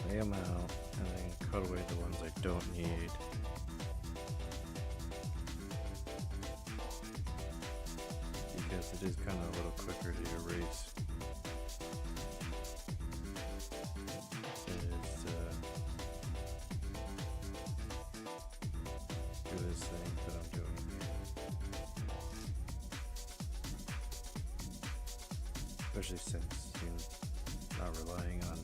lay them out, and then cut away the ones I don't need. Because it is kind of a little quicker to erase. This thing that I'm doing here. Especially since you're not relying on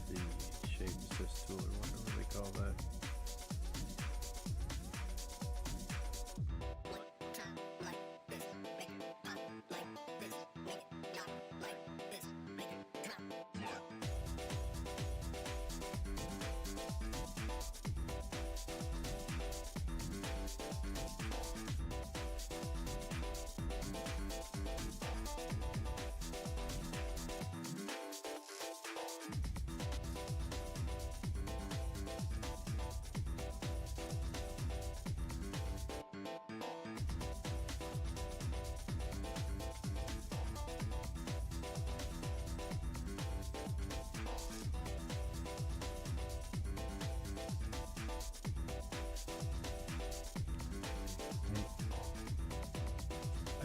the shape assist tool or whatever they call that.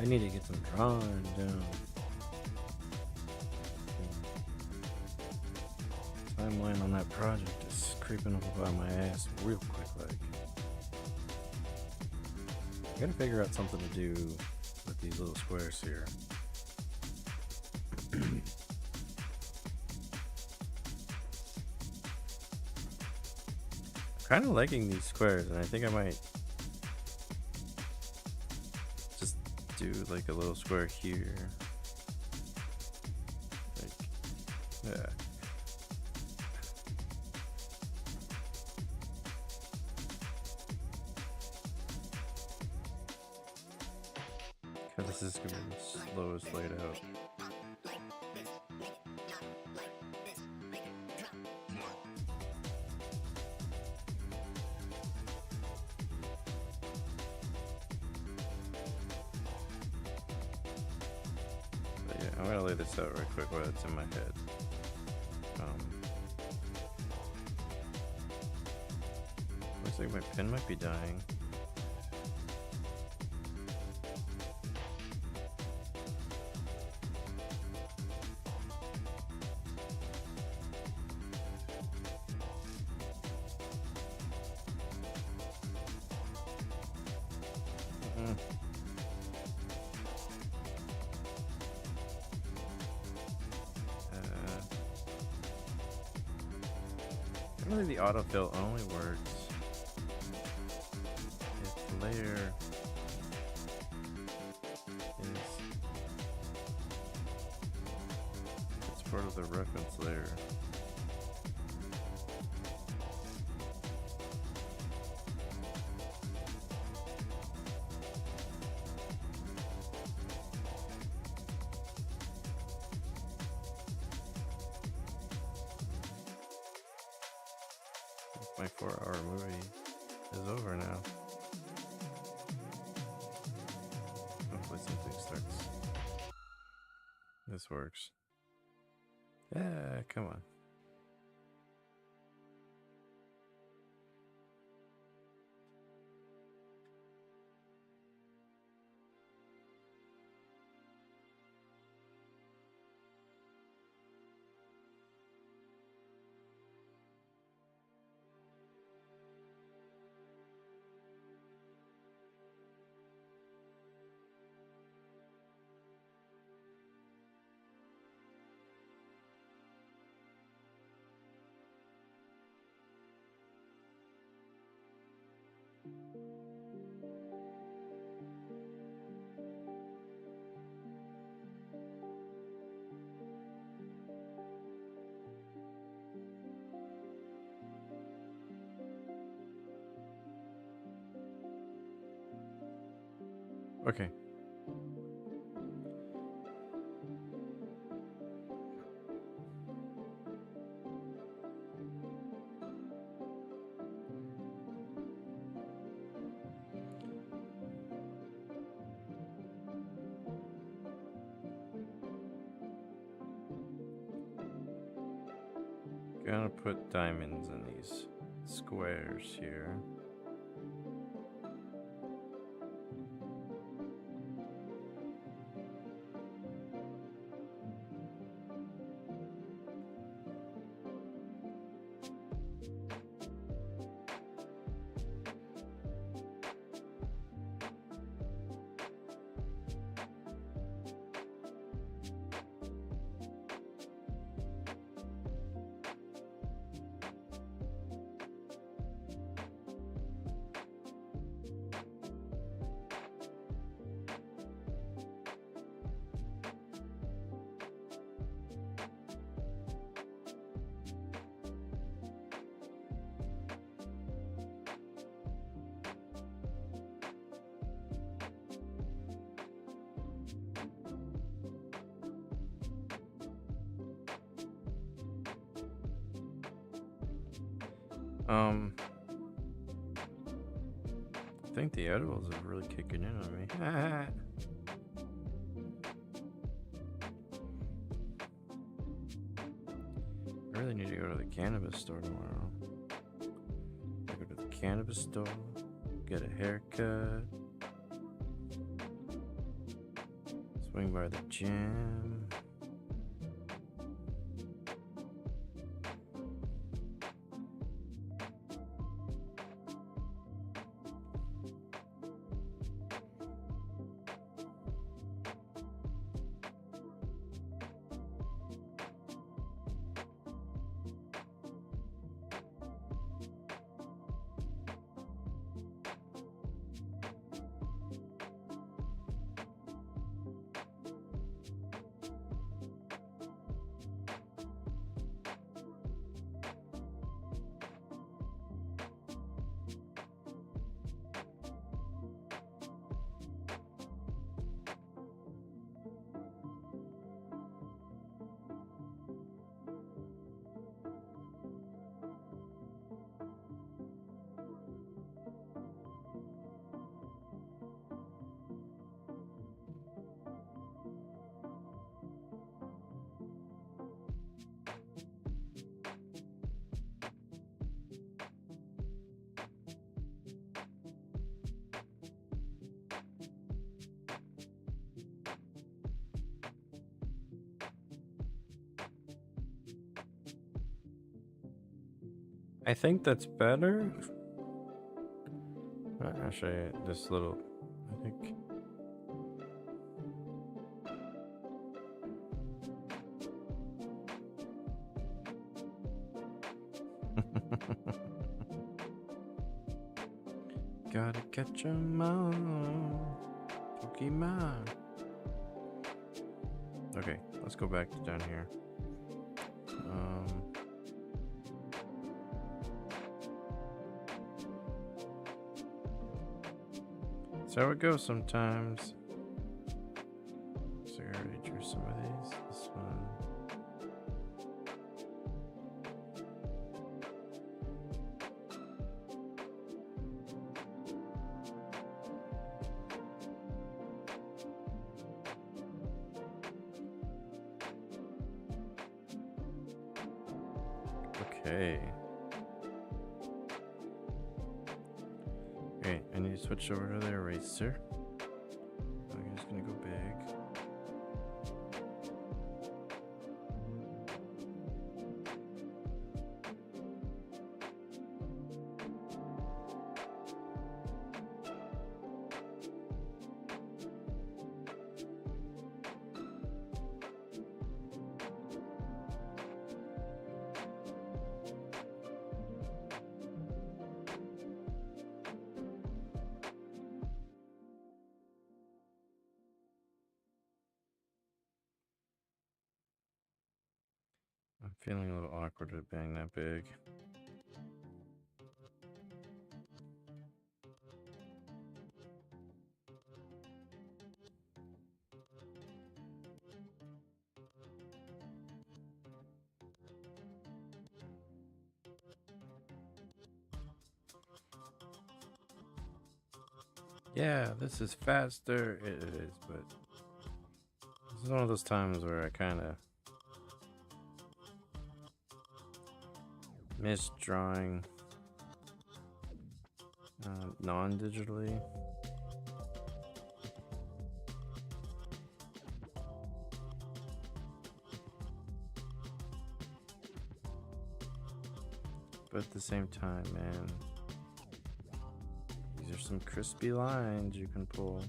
I need to get some drawing down. Timeline on that project is creeping up on my ass real quick. Like, I gotta figure out something to do with these little squares here. Kind of liking these squares, and I think I might just do like a little square here. Like, yeah. Because this is going to be the slowest laid out. I'm gonna lay this out right quick while it's in my head. Looks like my pen might be dying. Really, the autofill only works if the layer is it's part of the reference layer. My 4-hour movie is over now. Hopefully something starts. This works. Yeah, come on. Okay. Gonna put diamonds in these squares here. I think the edibles are really kicking in on me. I really need to go to the cannabis store tomorrow. I go to the cannabis store, get a haircut. Swing by the gym. I think that's better. Actually, this little, I think. Gotta catch 'em all, Pokemon. Okay, let's go back to down here. That's how it goes sometimes. So I already drew some of these. This one. Okay. Okay, I need to switch over to the eraser. I'm just gonna go big. I'm feeling a little awkward at being that big. Yeah, this is faster. It is, but this is one of those times where I kind of miss drawing non-digitally. But at the same time, man, these are some crispy lines you can pull.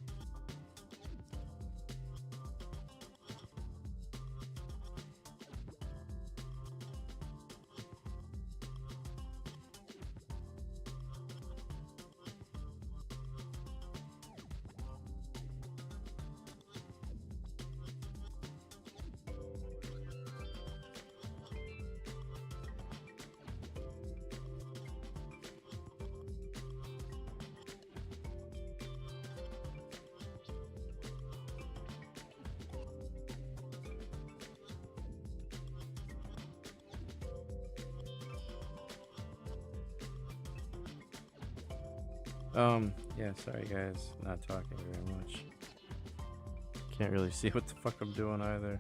Yeah, sorry guys, not talking very much. Can't really see what the fuck I'm doing either.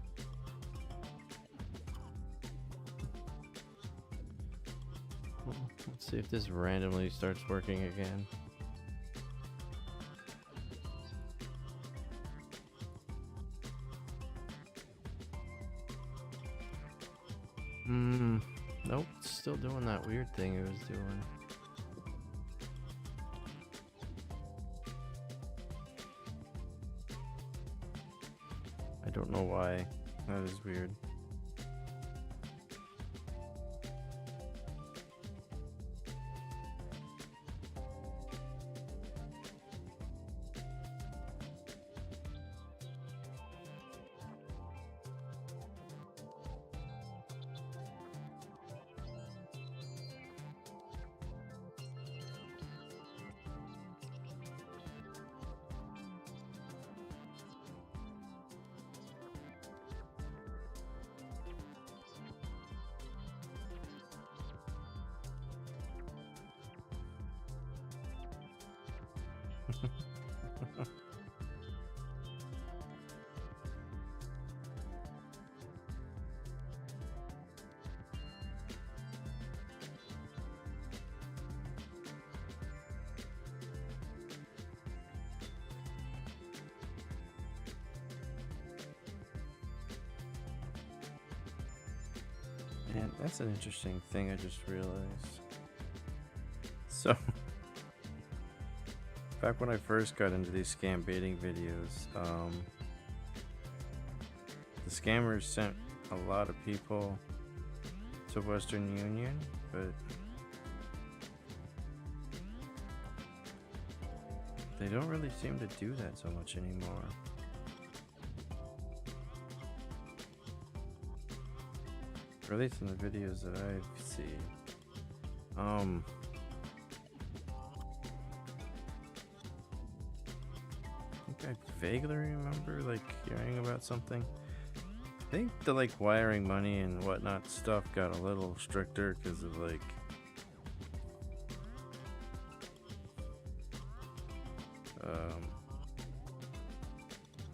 Let's see if this randomly starts working again. Nope, it's still doing that weird thing it was doing. I don't know why. That is weird. And that's an interesting thing I just realized. So, back when I first got into these scam baiting videos, the scammers sent a lot of people to Western Union, but they don't really seem to do that so much anymore. Or at least in the videos that I've seen. I think I vaguely remember like hearing about something. I think the like wiring money and whatnot stuff got a little stricter because of like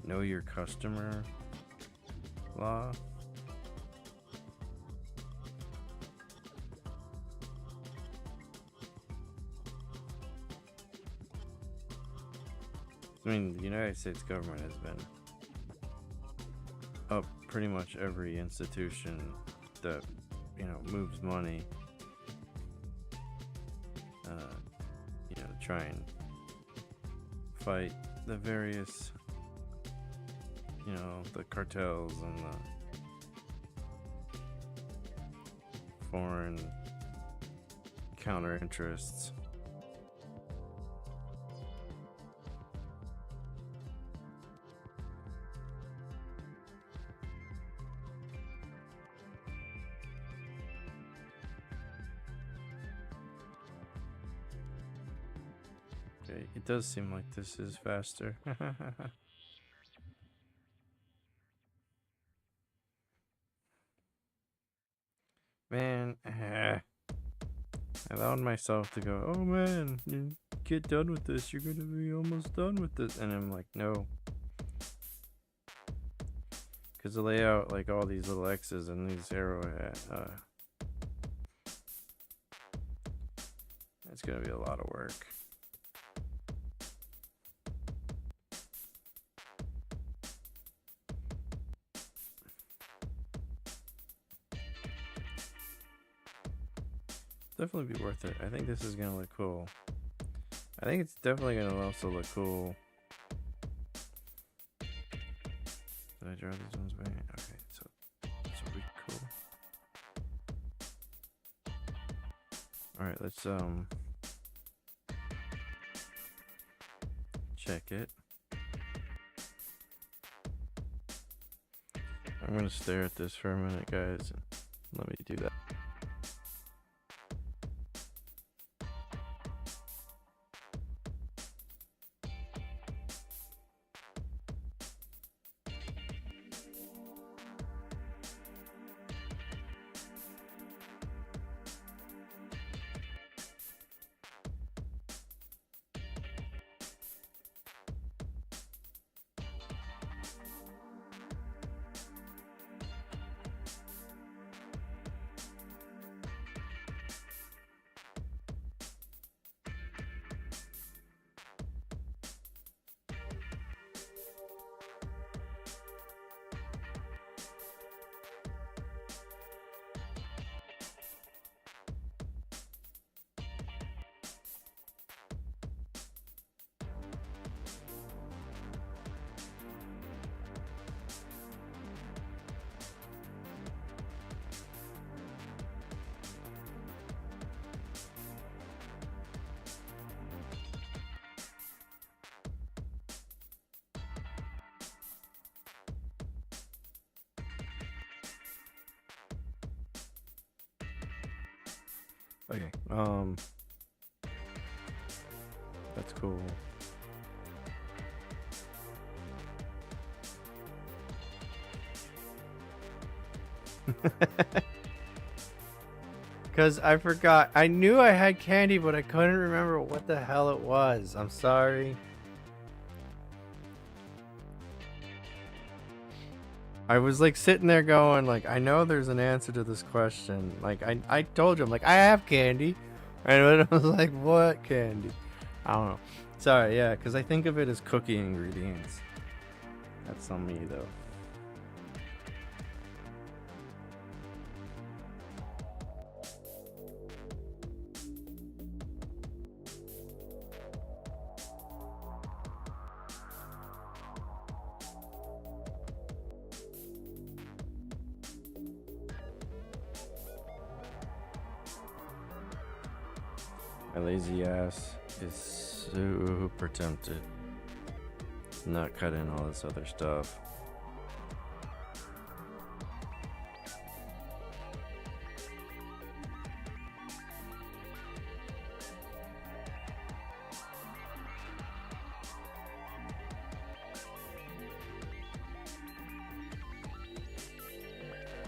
know your customer law. I mean, the United States government has been up pretty much every institution that, you know, moves money, you know, to try and fight the various, you know, the cartels and the foreign counter interests. Okay, it does seem like this is faster. Man, I allowed myself to go, oh man, you get done with this, you're gonna be almost done with this. And I'm like, no. Because to lay out like all these little X's and these arrow, it's gonna be a lot of work. Definitely be worth it. I think this is gonna look cool. I think it's definitely gonna also look cool. Did I draw these ones by hand? Okay, so this will be cool. Alright, let's check it. I'm gonna stare at this for a minute, guys, and let me do that. Okay. That's cool. Because I forgot. I knew I had candy, but I couldn't remember what the hell it was. I'm sorry. I was like sitting there going like, I know there's an answer to this question. Like I told you, I'm like, I have candy. And I was like, what candy? I don't know. Sorry, yeah, because I think of it as cookie ingredients. That's on me though. My lazy ass is super tempted to not cut in all this other stuff.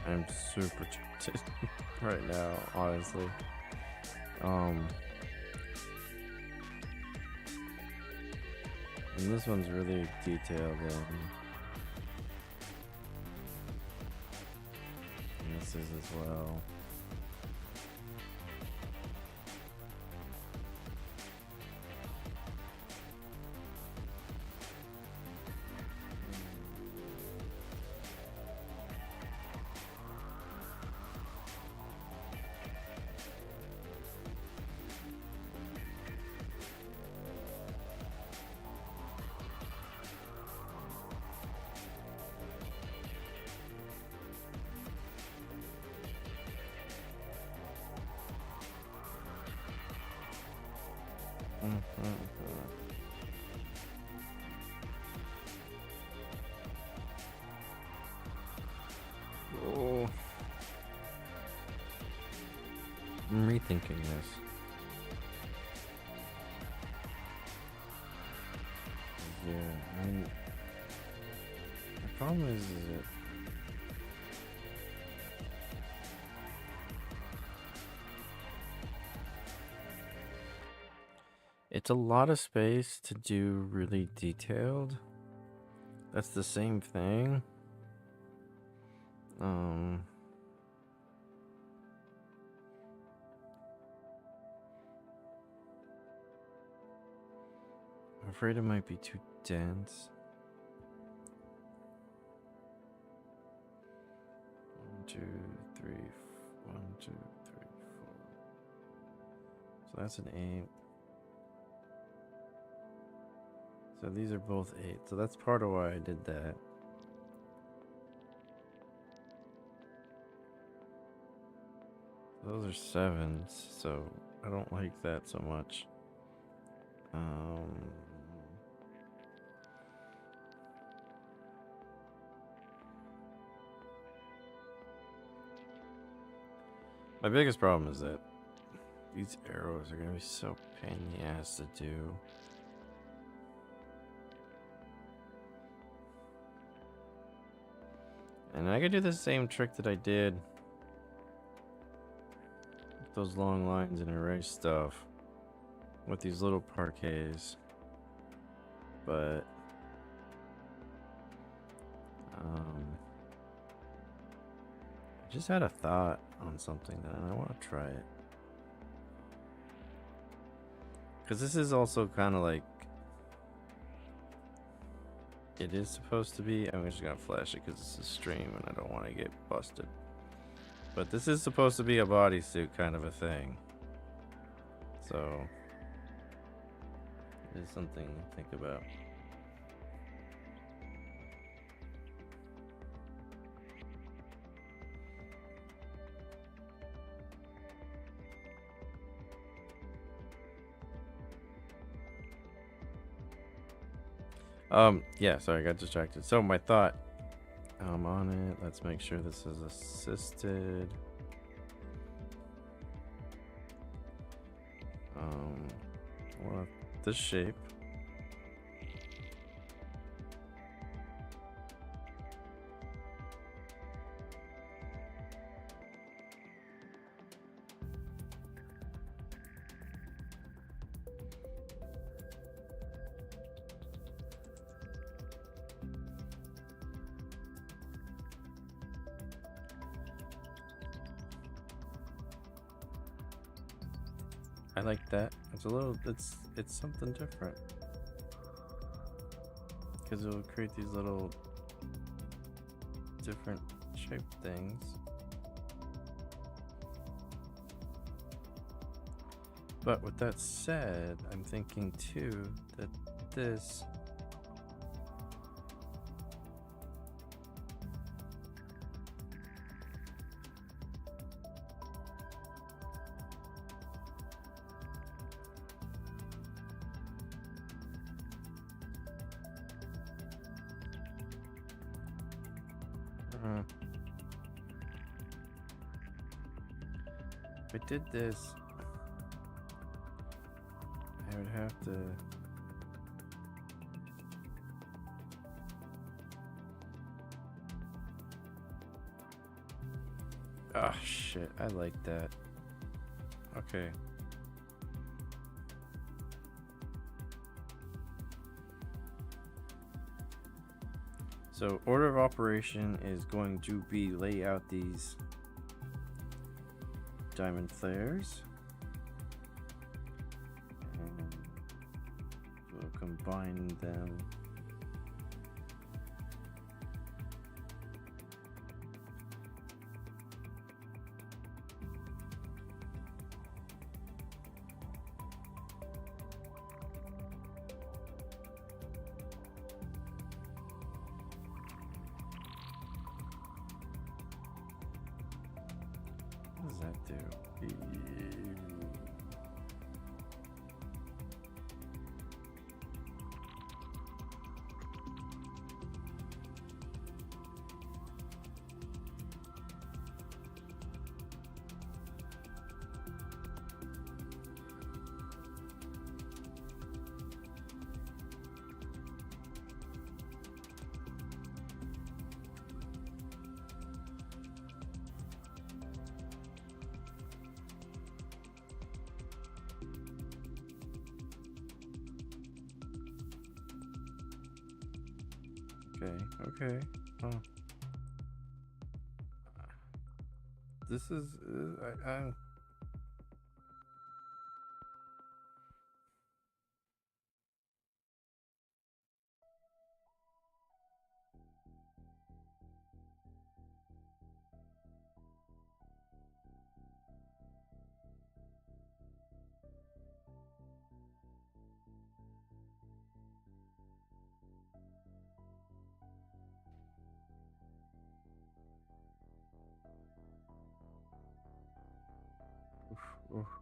I'm super tempted right now, honestly. And this one's really detailed in. And this is as well. Oh. I'm rethinking this. Yeah, I mean, the problem is that it's a lot of space to do really detailed. That's the same thing. I'm afraid it might be too dense. 1, 2, 3, 1, 2, 3, 4. So that's an 8. So these are both 8. So that's part of why I did that. Those are 7s, so I don't like that so much. My biggest problem is that these arrows are gonna be so pain in the ass to do. And I could do the same trick that I did with those long lines and erase stuff with these little parquets. But I just had a thought on something that I want to try it. Because this is also kind of like, it is supposed to be. I'm just going to flash it because it's a stream and I don't want to get busted. But this is supposed to be a bodysuit kind of a thing. So, it is something to think about. Yeah, sorry, I got distracted. So my thought, I'm on it. Let's make sure this is assisted. Well, this shape. I like that. It's a little, it's something different. Because it will create these little different shaped things. But with that said, I'm thinking too that this if I did this, I would have to. Ah, shit. I like that. Okay. So order of operation is going to be lay out these diamond flares. And we'll combine them. What does that do? Okay. Oh. This is I'm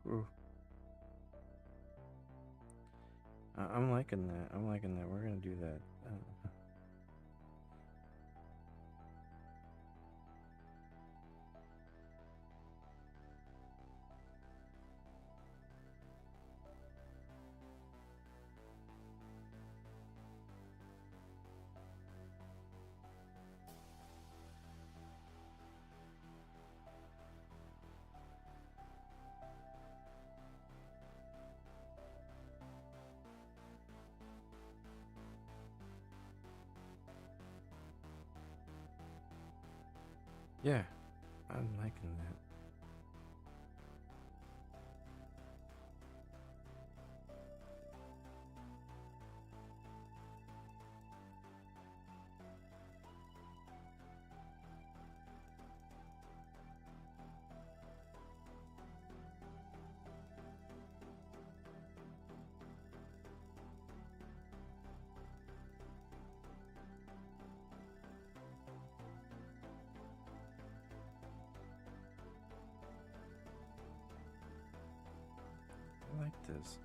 oof. I'm liking that. I'm liking that. We're gonna do that. Yeah, I'm liking that. I like this.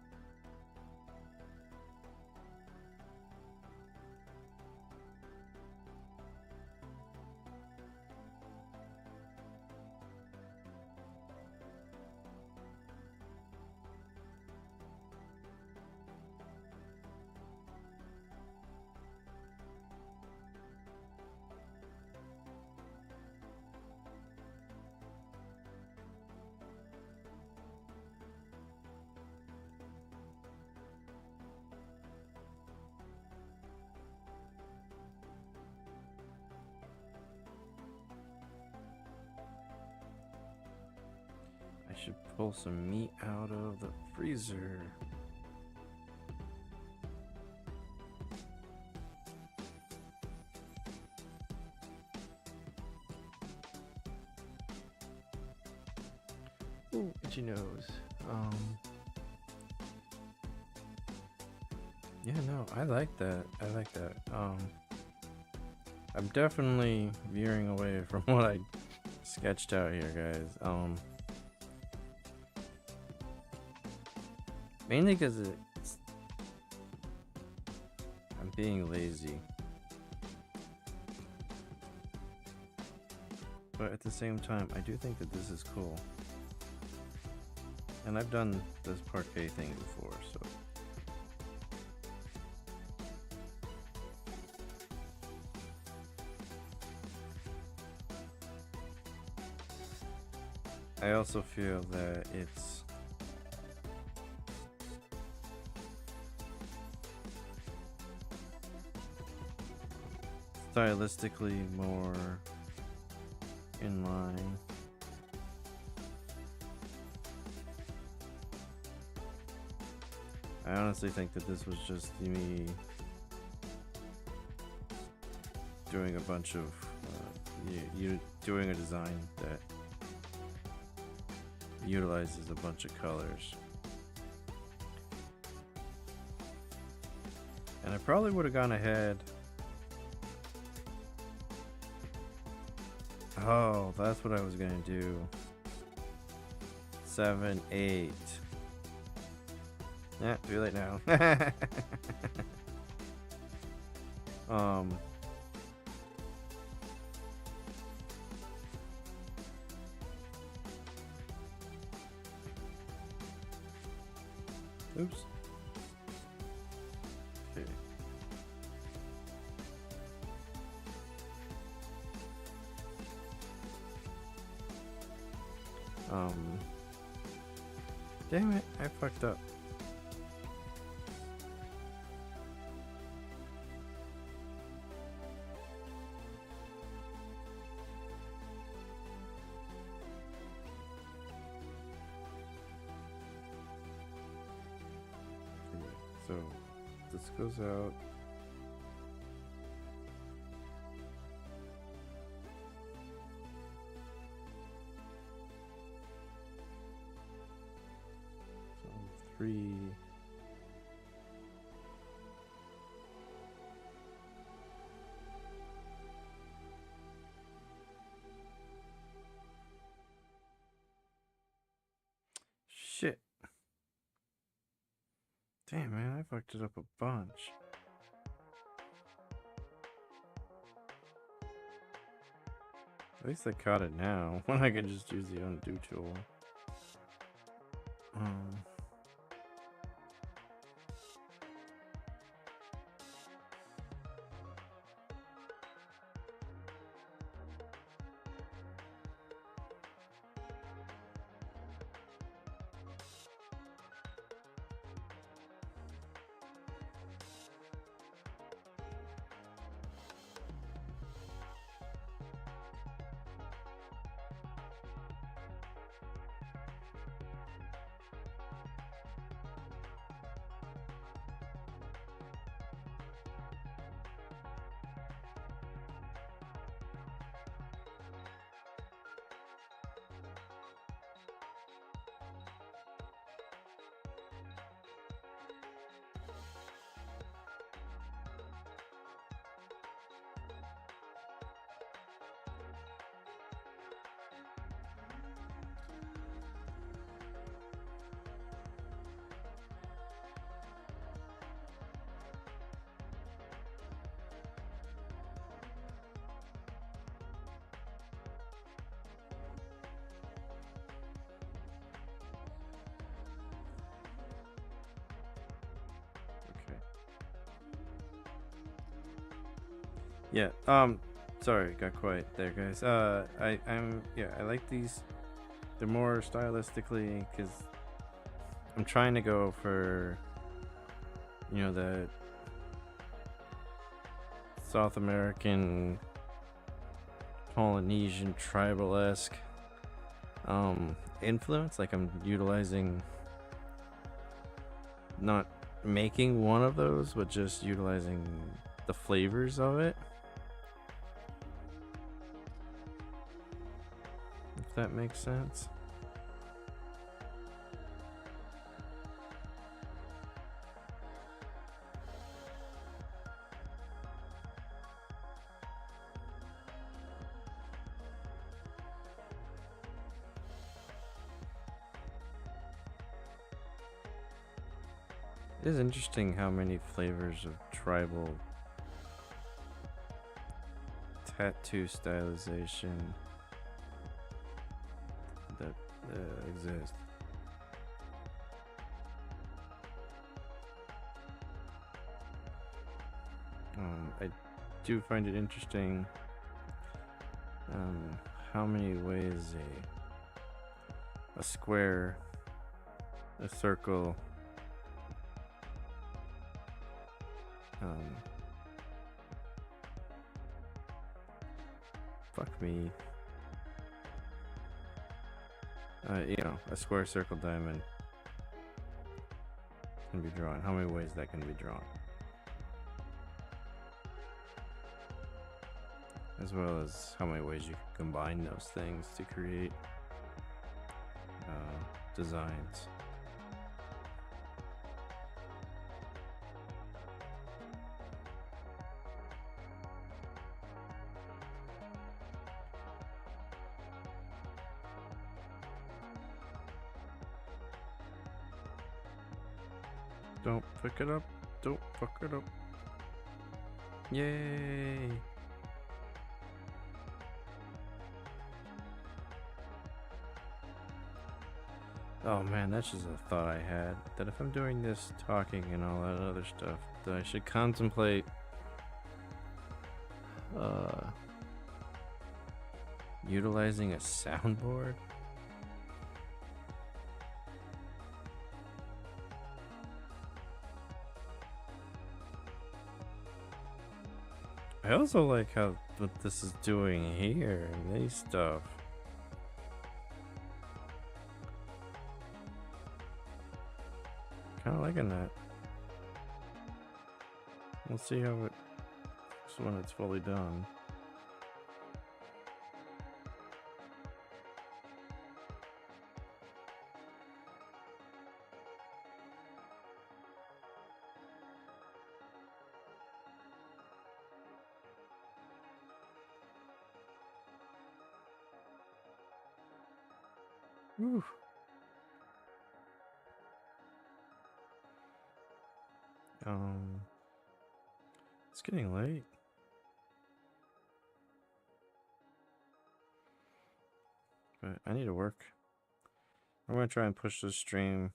should pull some meat out of the freezer. Ooh, itchy nose. Yeah, no, I like that. I like that. I'm definitely veering away from what I sketched out here, guys. Mainly because I'm being lazy. But at the same time, I do think that this is cool. And I've done this parquet thing before, so. I also feel that it's stylistically more in line. I honestly think that this was just me doing a bunch of you doing a design that utilizes a bunch of colors. And I probably would have gone ahead. Oh, that's what I was gonna do. 7, 8. Yeah, too late now. Oops. Okay. Damn it, I fucked up. So this goes out. So 3. Shit. Damn, man, I fucked it up a bunch. At least I caught it now, when I can just use the undo tool. Yeah, sorry, got quiet there, guys. I like these. They're more stylistically, because I'm trying to go for, you know, the South American, Polynesian, tribal-esque influence, like I'm utilizing, not making one of those, but just utilizing the flavors of it. If that makes sense. It is interesting how many flavors of tribal tattoo stylization that exist. I do find it interesting how many ways a square, a circle, fuck me, you know, a square, circle, diamond can be drawn. How many ways that can be drawn, as well as how many ways you can combine those things to create designs. Don't fuck it up. Don't fuck it up. Yay! Oh man, that's just a thought I had. That if I'm doing this talking and all that other stuff, that I should contemplate utilizing a soundboard. I also like how what this is doing here and these stuff. Kind of liking that. We'll see how it looks when it's fully done. Whew. It's getting late. But I need to work. I'm gonna try and push this stream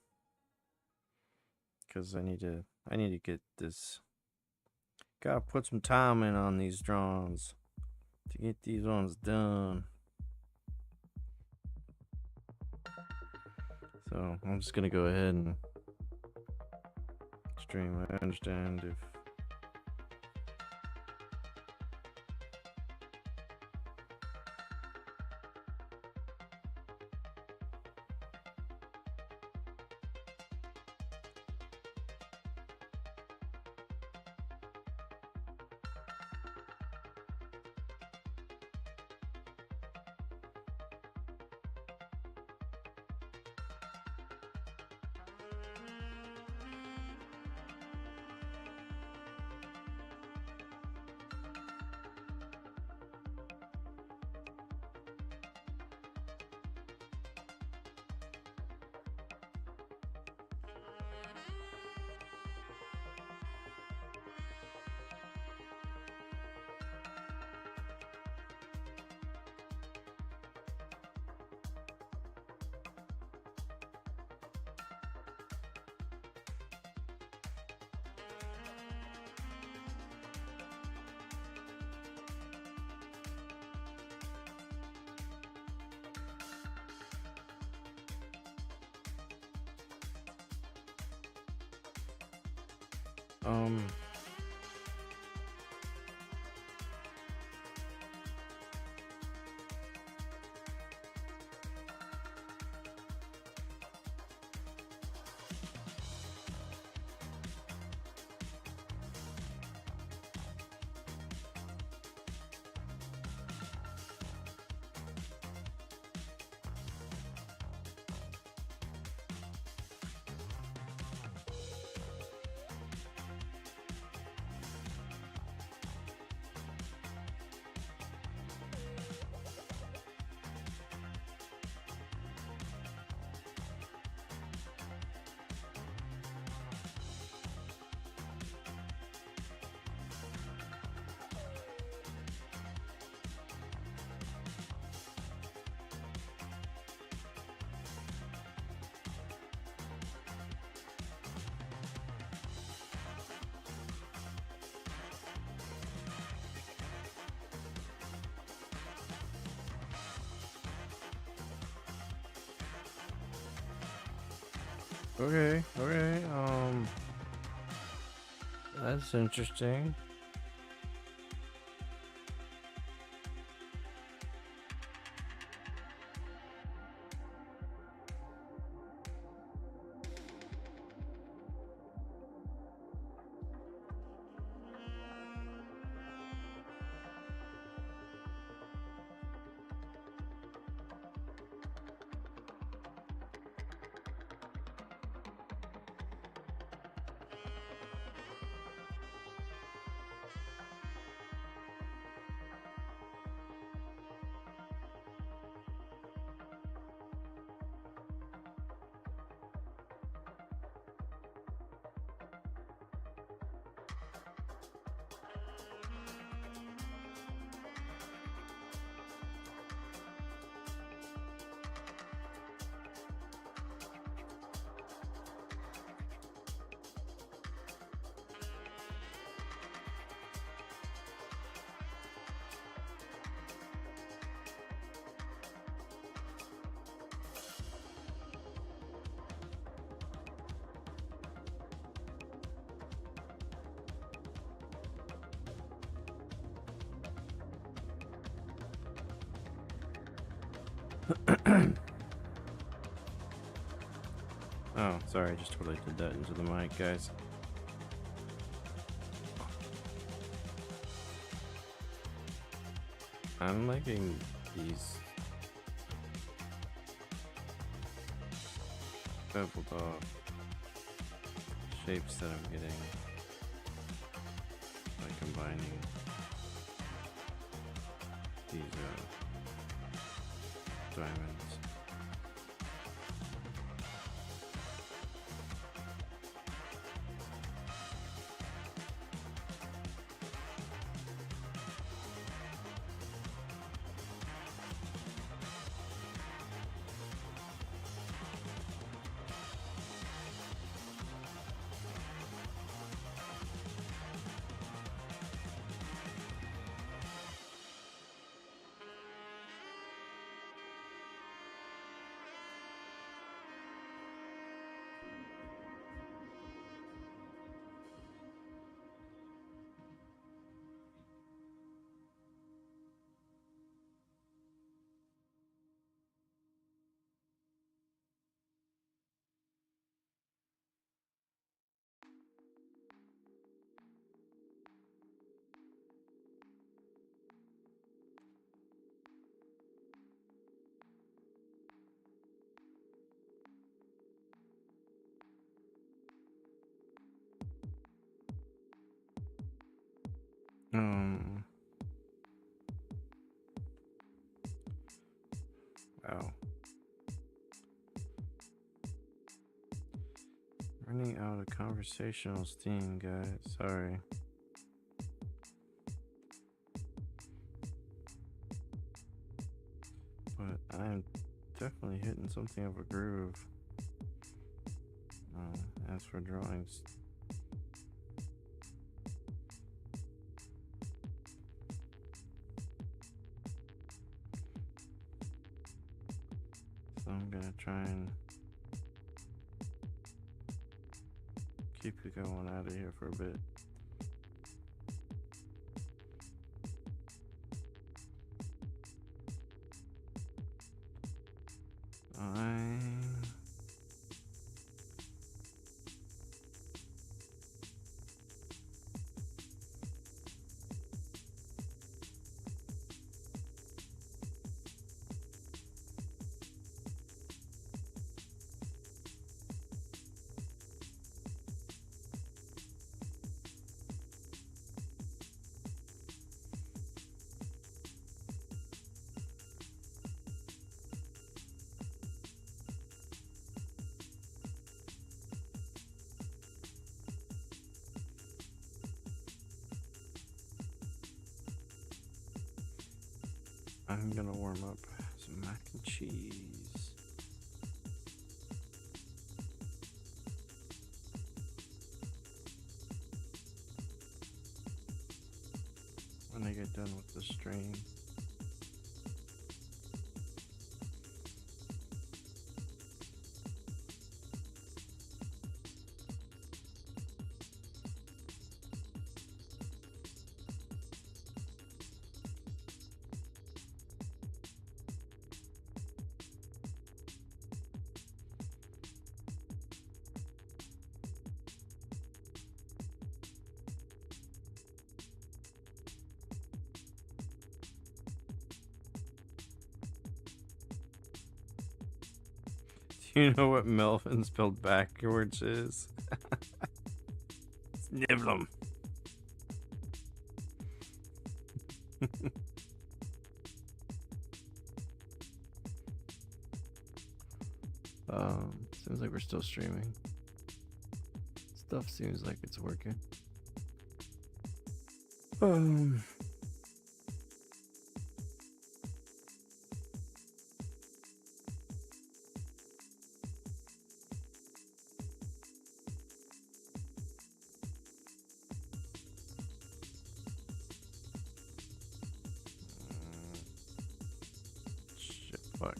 because I need to get this. Gotta put some time in on these drawings to get these ones done. So I'm just gonna go ahead and stream. I understand if Okay, okay. That's interesting. Oh, sorry, I just totally did that into the mic, guys. I'm liking these beveled off shapes that I'm getting by combining these diamonds. Wow. Running out of conversational steam, guys. Sorry. But I'm definitely hitting something of a groove. As for drawings, so I'm gonna try and keep it going out of here for a bit. I'm gonna warm up some mac and cheese. When I get done with the stream. you know what Melvin spelled backwards is? Snivelum. Seems like we're still streaming. Stuff seems like it's working. Shit, fuck.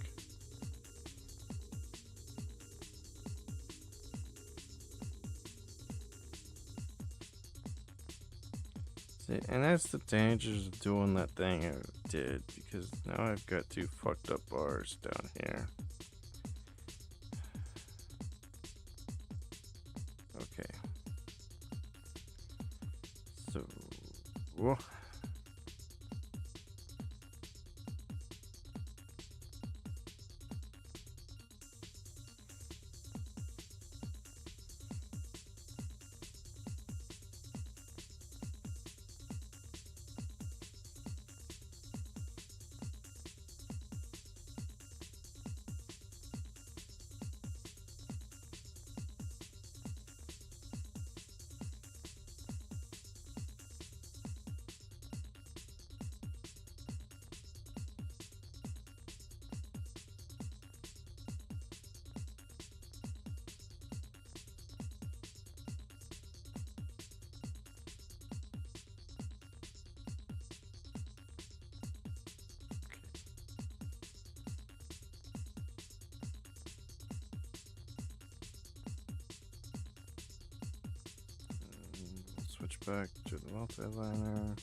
See, and that's the dangers of doing that thing I did, because now I've got two fucked up bars down here. Okay. So, whoa. Switch back to the multi-liner.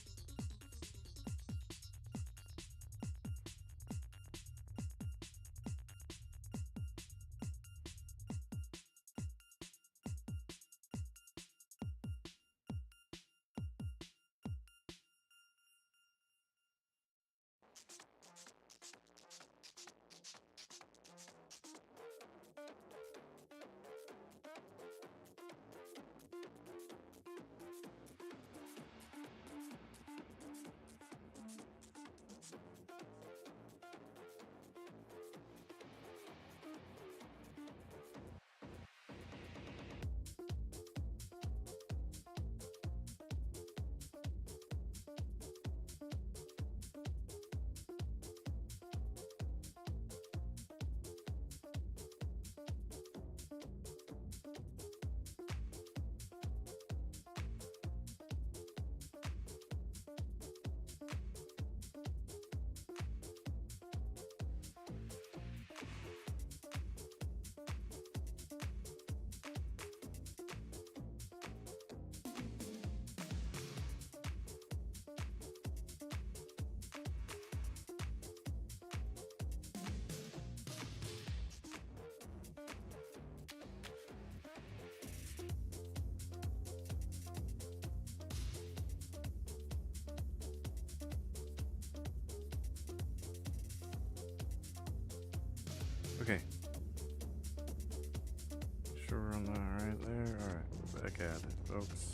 Okay. Sure we're on that right there. Alright, we're back at it, folks.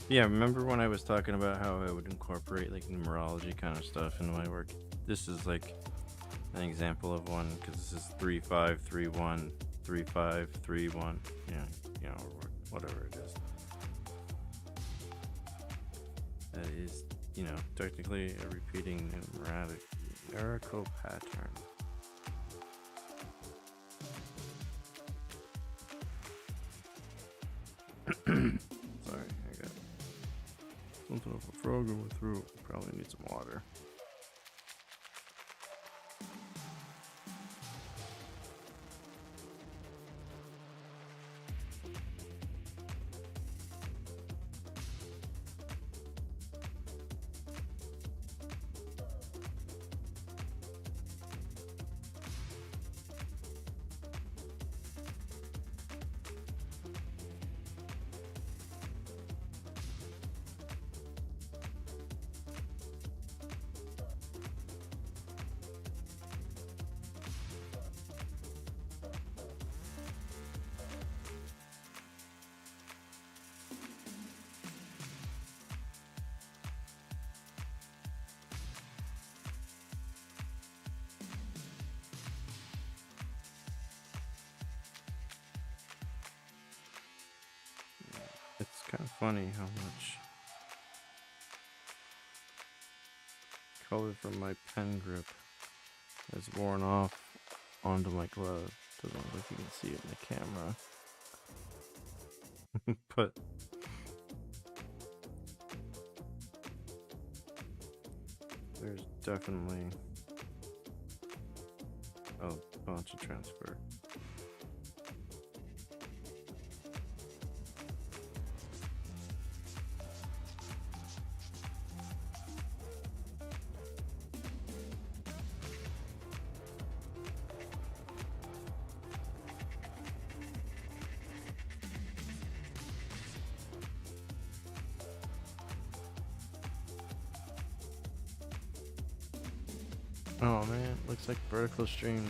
Yeah, remember when I was talking about how I would incorporate like numerology kind of stuff into my work? This is like an example of one, because this is 3531 3531. Yeah, you know, whatever it is. That is, you know, technically a repeating numerical pattern. Sorry, I got something of a frog going through. Probably need some water. funny how much color from my pen grip has worn off onto my glove. Doesn't look like you can see it in the camera. But there's definitely a bunch of transfer. Oh man, looks like vertical stream.